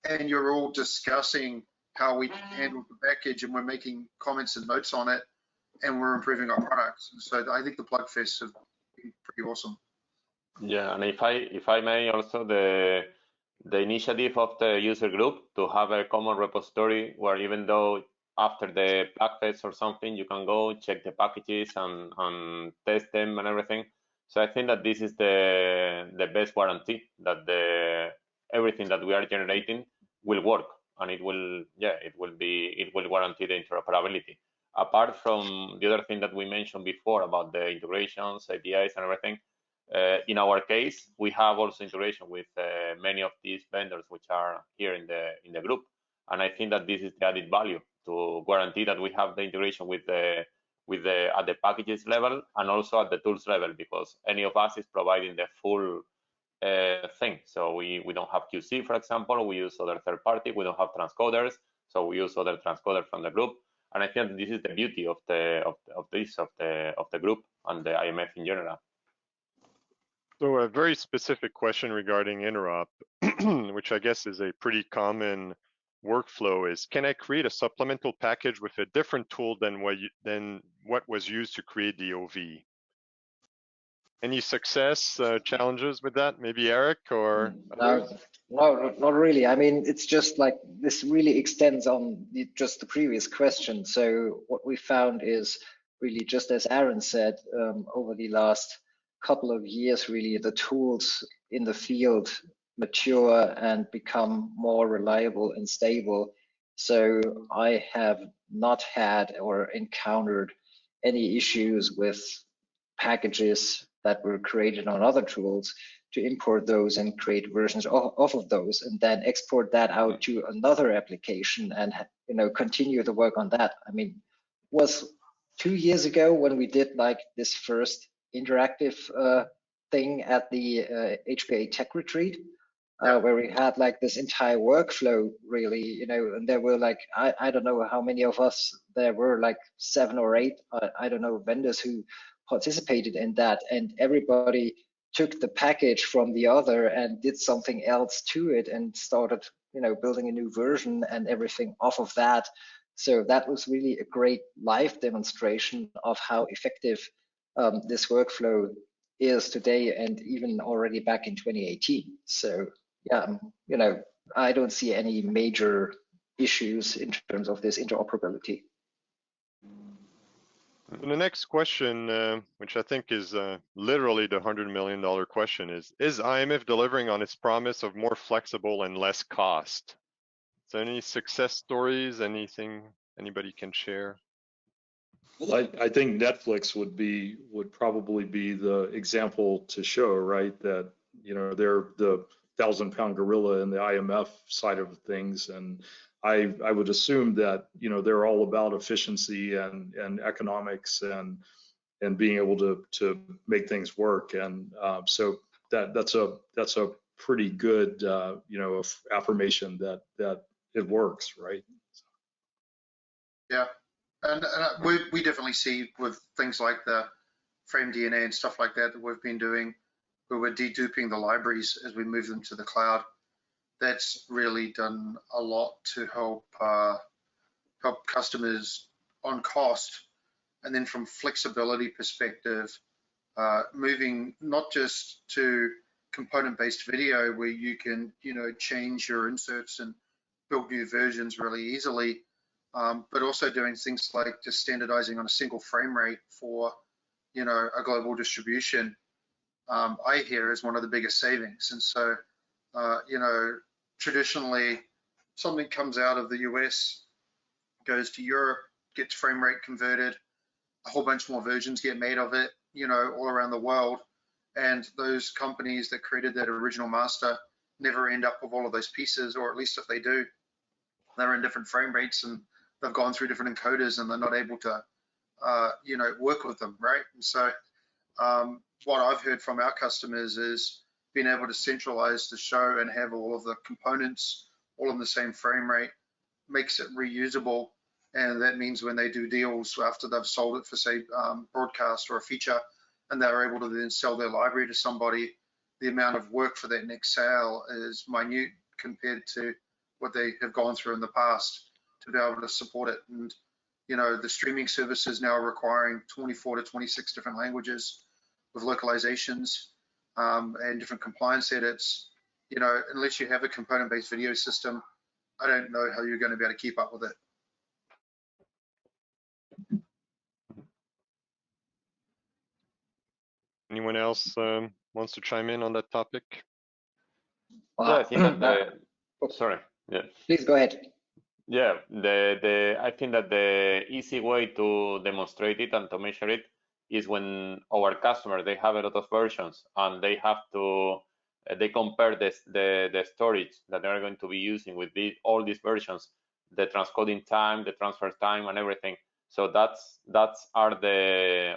and you're all discussing how we handle the package, and we're making comments and notes on it, and we're improving our products. So I think the Plugfests have been pretty awesome. Yeah, and if I may also, the initiative of the user group to have a common repository where even though after the Plugfest or something, you can go check the packages and test them and everything. So I think that this is the best guarantee that everything that we are generating will work, and it will guarantee the interoperability. Apart from the other thing that we mentioned before about the integrations, APIs, and everything, in our case, we have also integration with many of these vendors which are here in the group, and I think that this is the added value to guarantee that we have the integration with the at the packages level and also at the tools level, because any of us is providing the full thing. So we don't have QC, for example. We use other third party. We don't have transcoders, so we use other transcoders from the group. And I think this is the beauty of the group and the IMF in general. So a very specific question regarding interop, which I guess is a pretty common workflow, is can I create a supplemental package with a different tool than what was used to create the OV? Any success challenges with that? Maybe Erik or others? No, not really. I mean, it's just like this really extends on just the previous question. So what we found is really just as Aaron said, over the last couple of years, really the tools in the field mature and become more reliable and stable. So I have not had or encountered any issues with packages that were created on other tools to import those and create versions off of those and then export that out to another application and, you know, continue the work on that. I mean, it was 2 years ago when we did like this first interactive thing at the HPA Tech Retreat, where we had like this entire workflow really, you know, and there were like, I don't know how many of us, there were like 7 or 8, I don't know, vendors who participated in that, and everybody took the package from the other and did something else to it and started, you know, building a new version and everything off of that. So that was really a great live demonstration of how effective this workflow is today and even already back in 2018. So yeah, you know, I don't see any major issues in terms of this interoperability. And the next question, which I think is literally the $100 million question, is IMF delivering on its promise of more flexible and less cost? So any success stories, anything anybody can share? Well, I think Netflix would probably be the example to show, right? That, you know, they're the 1,000-pound gorilla in the IMF side of things, and I would assume that, you know, they're all about efficiency and economics and being able to make things work, and so that's a pretty good you know, affirmation that it works, right? Yeah. And we definitely see with things like the frame DNA and stuff like that we've been doing, where we're deduping the libraries as we move them to the cloud. That's really done a lot to help customers on cost. And then from flexibility perspective, moving not just to component-based video where you can, you know, change your inserts and build new versions really easily, but also doing things like just standardizing on a single frame rate for, you know, a global distribution, I hear is one of the biggest savings. And so, you know, traditionally something comes out of the US, goes to Europe, gets frame rate converted, a whole bunch more versions get made of it, you know, all around the world. And those companies that created that original master never end up with all of those pieces, or at least if they do, they're in different frame rates and they've gone through different encoders and they're not able to, you know, work with them, right? And so what I've heard from our customers is being able to centralize the show and have all of the components all in the same frame rate makes it reusable. And that means when they do deals after they've sold it for, say, broadcast or a feature, and they're able to then sell their library to somebody, the amount of work for that next sale is minute compared to what they have gone through in the past to be able to support it. And, you know, the streaming services now are requiring 24 to 26 different languages with localizations and different compliance edits. You know, unless you have a component-based video system, I don't know how you're going to be able to keep up with it. Anyone else wants to chime in on that topic? Yeah, I think that sorry. Yeah. Please go ahead. Yeah, I think that the easy way to demonstrate it and to measure it is when our customers, they have a lot of versions and they have to they compare the storage that they are going to be using with all these versions, the transcoding time, the transfer time, and everything. So these are the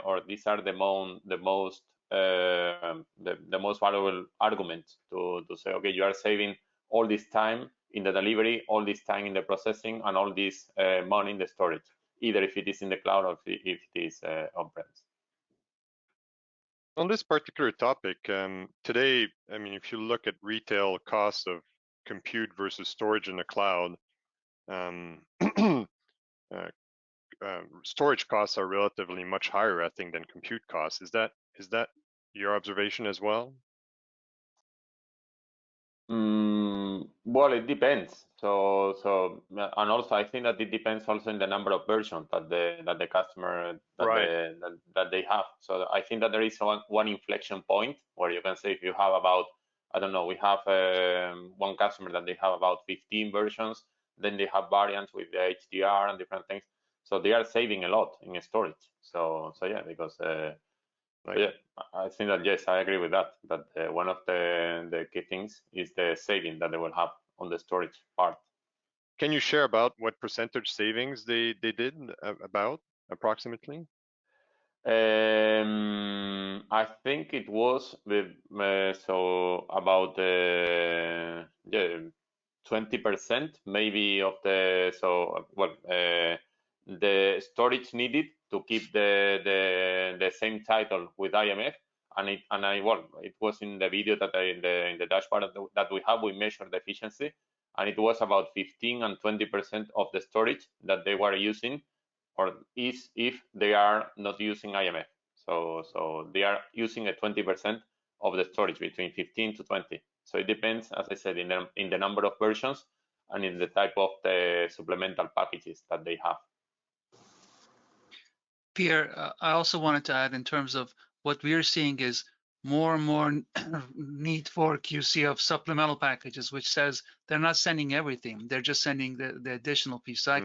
most valuable arguments to say, okay, you are saving all this time in the delivery, all this time in the processing, and all this money in the storage, either if it is in the cloud or if it is on-premise. On this particular topic, today, I mean, if you look at retail costs of compute versus storage in the cloud, storage costs are relatively much higher, I think, than compute costs. Is that your observation as well? Well, it depends. So, and also I think that it depends also in the number of versions that the customer that they have. So I think that there is one inflection point where you can say if you have about, I don't know, we have one customer that they have about 15 versions, then they have variants with the HDR and different things. So they are saving a lot in storage. So yeah, because yeah, I think that yes, I agree with that. That one of the key things is the saving that they will have on the storage part. Can you share about what percentage savings they did about approximately? I think it was with so about 20% maybe of the the storage needed to keep the same title with IMF, and it was in the video that in the dashboard that we have, we measured the efficiency, and it was about 15 and 20% of the storage that they were using, or is if they are not using IMF. So they are using a 20% of the storage, between 15 to 20. So it depends, as I said, in the number of versions and in the type of the supplemental packages that they have. Pierre, I also wanted to add in terms of what we're seeing is more and more need for QC of supplemental packages, which says they're not sending everything. They're just sending the additional piece. So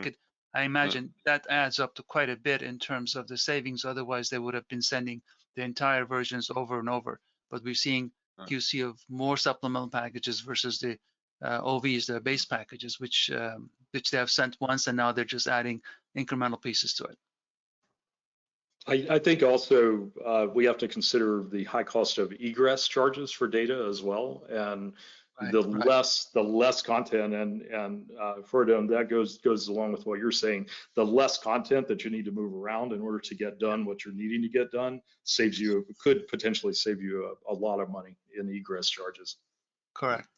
I imagine that adds up to quite a bit in terms of the savings. Otherwise, they would have been sending the entire versions over and over. But we're seeing QC of more supplemental packages versus the OVs, the base packages, which they have sent once, and now they're just adding incremental pieces to it. I think also we have to consider the high cost of egress charges for data as well, and the less content and Ferreidoon, that goes along with what you're saying. The less content that you need to move around in order to get done what you're needing to get done could potentially save you a lot of money in egress charges. Correct.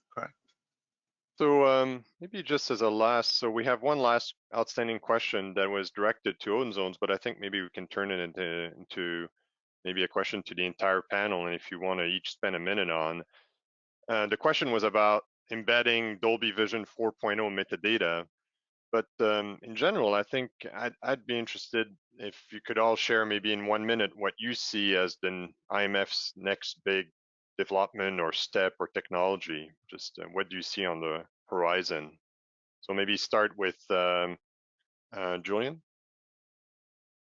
So maybe just as a last, so we have one last outstanding question that was directed to OWNZONES, but I think maybe we can turn it into maybe a question to the entire panel, and if you want to each spend a minute on. The question was about embedding Dolby Vision 4.0 metadata, but in general, I think I'd be interested if you could all share maybe in 1 minute what you see as the IMF's next big development or step or technology. Just what do you see on the horizon? So maybe start with Julián.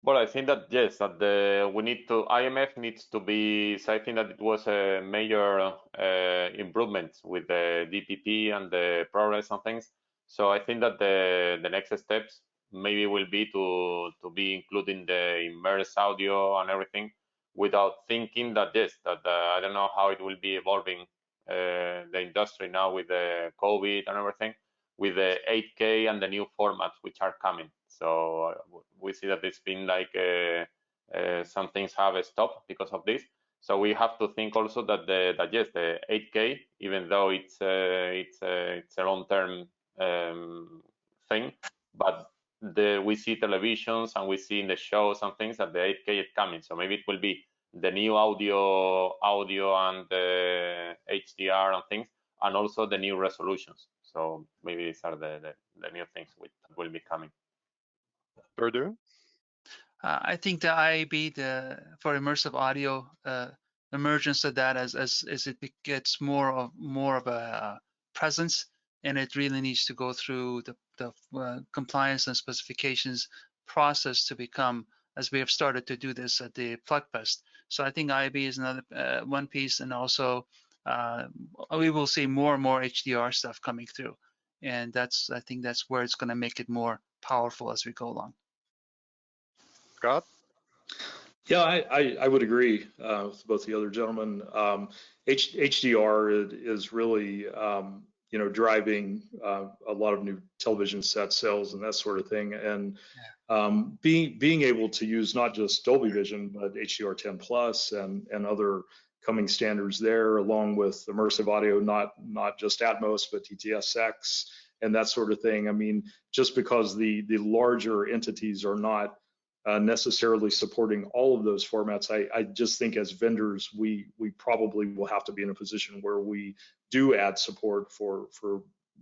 Well, I think that yes, that IMF needs to be. So I think that it was a major improvement with the DPP and the progress and things. So I think that the next steps maybe will be to be including the immersed audio and everything without thinking that yes, that I don't know how it will be evolving the industry now with the COVID and everything, with the 8K and the new formats which are coming. So we see that it's been like some things have stopped because of this. So we have to think also that yes, the 8K, even though it's a long-term thing, but we see televisions and we see in the shows and things that the 8K is coming. So maybe it will be the new audio and the HDR and things, and also the new resolutions. So maybe these are the new things which will be coming. Ferreidoon? I think the IAB for immersive audio emergence of that as it gets more of a presence, and it really needs to go through the compliance and specifications process to become, as we have started to do this at the Plugfest. So I think IAB is another one piece, and also we will see more and more HDR stuff coming through, and I think that's where it's going to make it more powerful as we go along. Scott? Yeah, I would agree with both the other gentlemen. HDR is really driving a lot of new television set sales and that sort of thing, and being able to use not just Dolby Vision but HDR10 Plus and other coming standards there, along with immersive audio, not just Atmos but TTSX and that sort of thing. I mean, just because the larger entities are not necessarily supporting all of those formats, I just think as vendors we probably will have to be in a position where we do add support for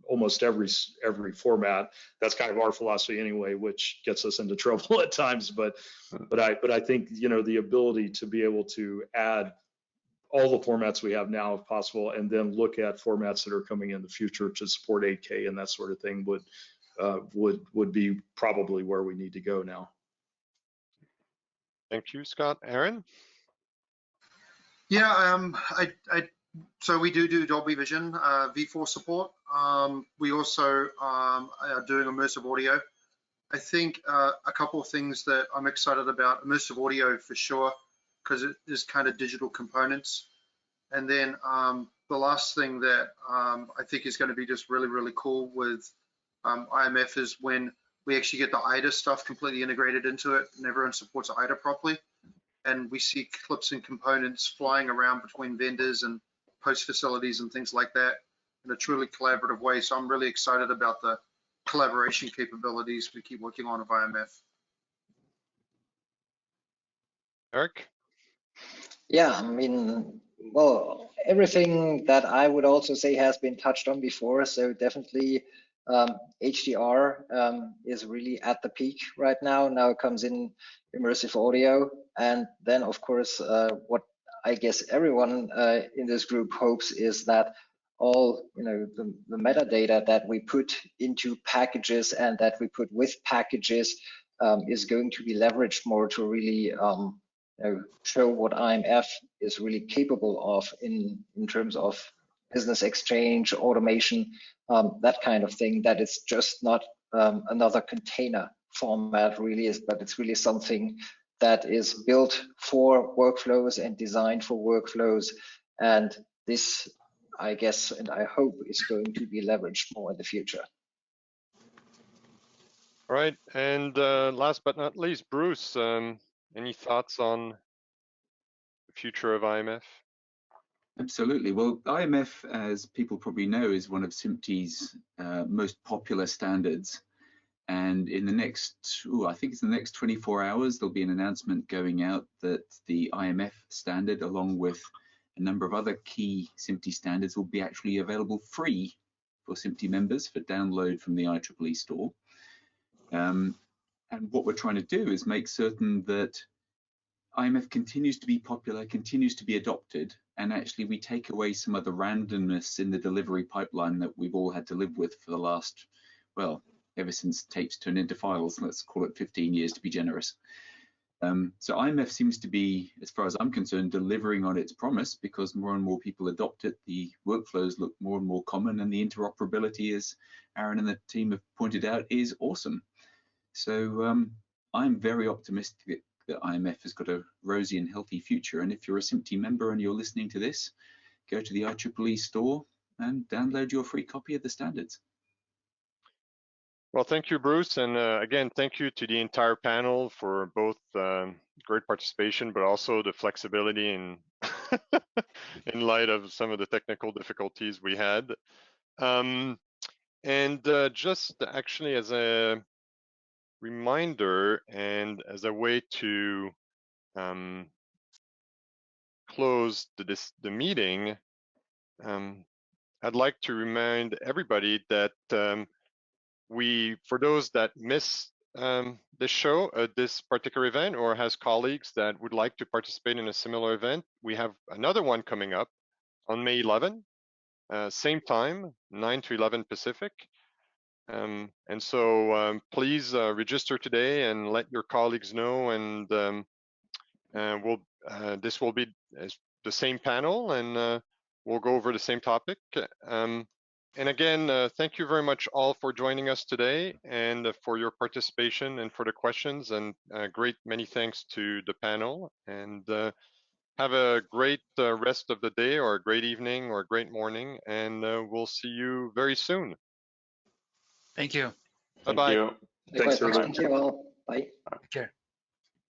almost every format. That's kind of our philosophy anyway, which gets us into trouble at times. But I think the ability to be able to add all the formats we have now if possible, and then look at formats that are coming in the future to support 8K and that sort of thing would be probably where we need to go now. Thank you, Scott. Aaron? Yeah, so we do Dolby Vision V4 support. We also are doing immersive audio. I think a couple of things that I'm excited about: immersive audio for sure, because it is kind of digital components. And then the last thing that I think is going to be just really, really cool with IMF is when we actually get the IDA stuff completely integrated into it and everyone supports IDA properly. And we see clips and components flying around between vendors and post facilities and things like that in a truly collaborative way. So I'm really excited about the collaboration capabilities we keep working on with IMF. Erik? Yeah, I mean, well, everything that I would also say has been touched on before. So definitely HDR is really at the peak right now. Now it comes in immersive audio. And then, of course, what I guess everyone in this group hopes is that all the metadata that we put into packages and that we put with packages is going to be leveraged more to really show what IMF is really capable of in terms of business exchange, automation, that kind of thing. That it's just not another container format really is, but it's really something that is built for workflows and designed for workflows. And this, I guess, and I hope, is going to be leveraged more in the future. All right, and last but not least, Bruce, any thoughts on the future of IMF? Absolutely. Well, IMF, as people probably know, is one of SMPTE's most popular standards. And in the next, I think it's the next 24 hours, there'll be an announcement going out that the IMF standard, along with a number of other key SMPTE standards, will be actually available free for SMPTE members for download from the IEEE store. And what we're trying to do is make certain that IMF continues to be popular, continues to be adopted, and actually we take away some of the randomness in the delivery pipeline that we've all had to live with for the last, well, ever since tapes turned into files. Let's call it 15 years to be generous. So IMF seems to be, as far as I'm concerned, delivering on its promise, because more and more people adopt it, the workflows look more and more common, and the interoperability, as Aaron and the team have pointed out, is awesome. So I'm very optimistic that IMF has got a rosy and healthy future. And if you're a SMPTE member and you're listening to this, go to the IEEE store and download your free copy of the standards. Well, thank you, Bruce. And again, thank you to the entire panel for both great participation, but also the flexibility in, in light of some of the technical difficulties we had. Just actually as a reminder and as a way to close the meeting, I'd like to remind everybody that for those that missed this show, this particular event, or has colleagues that would like to participate in a similar event, we have another one coming up on May 11, same time, 9 to 11 Pacific. Please register today and let your colleagues know, and this will be the same panel, and we'll go over the same topic. And again, thank you very much all for joining us today, and for your participation and for the questions, and many thanks to the panel, and have a great rest of the day, or a great evening, or a great morning, and we'll see you very soon. Thank you. Bye-bye. Thank you. Thanks, everybody. Thank you all. Bye. Take care.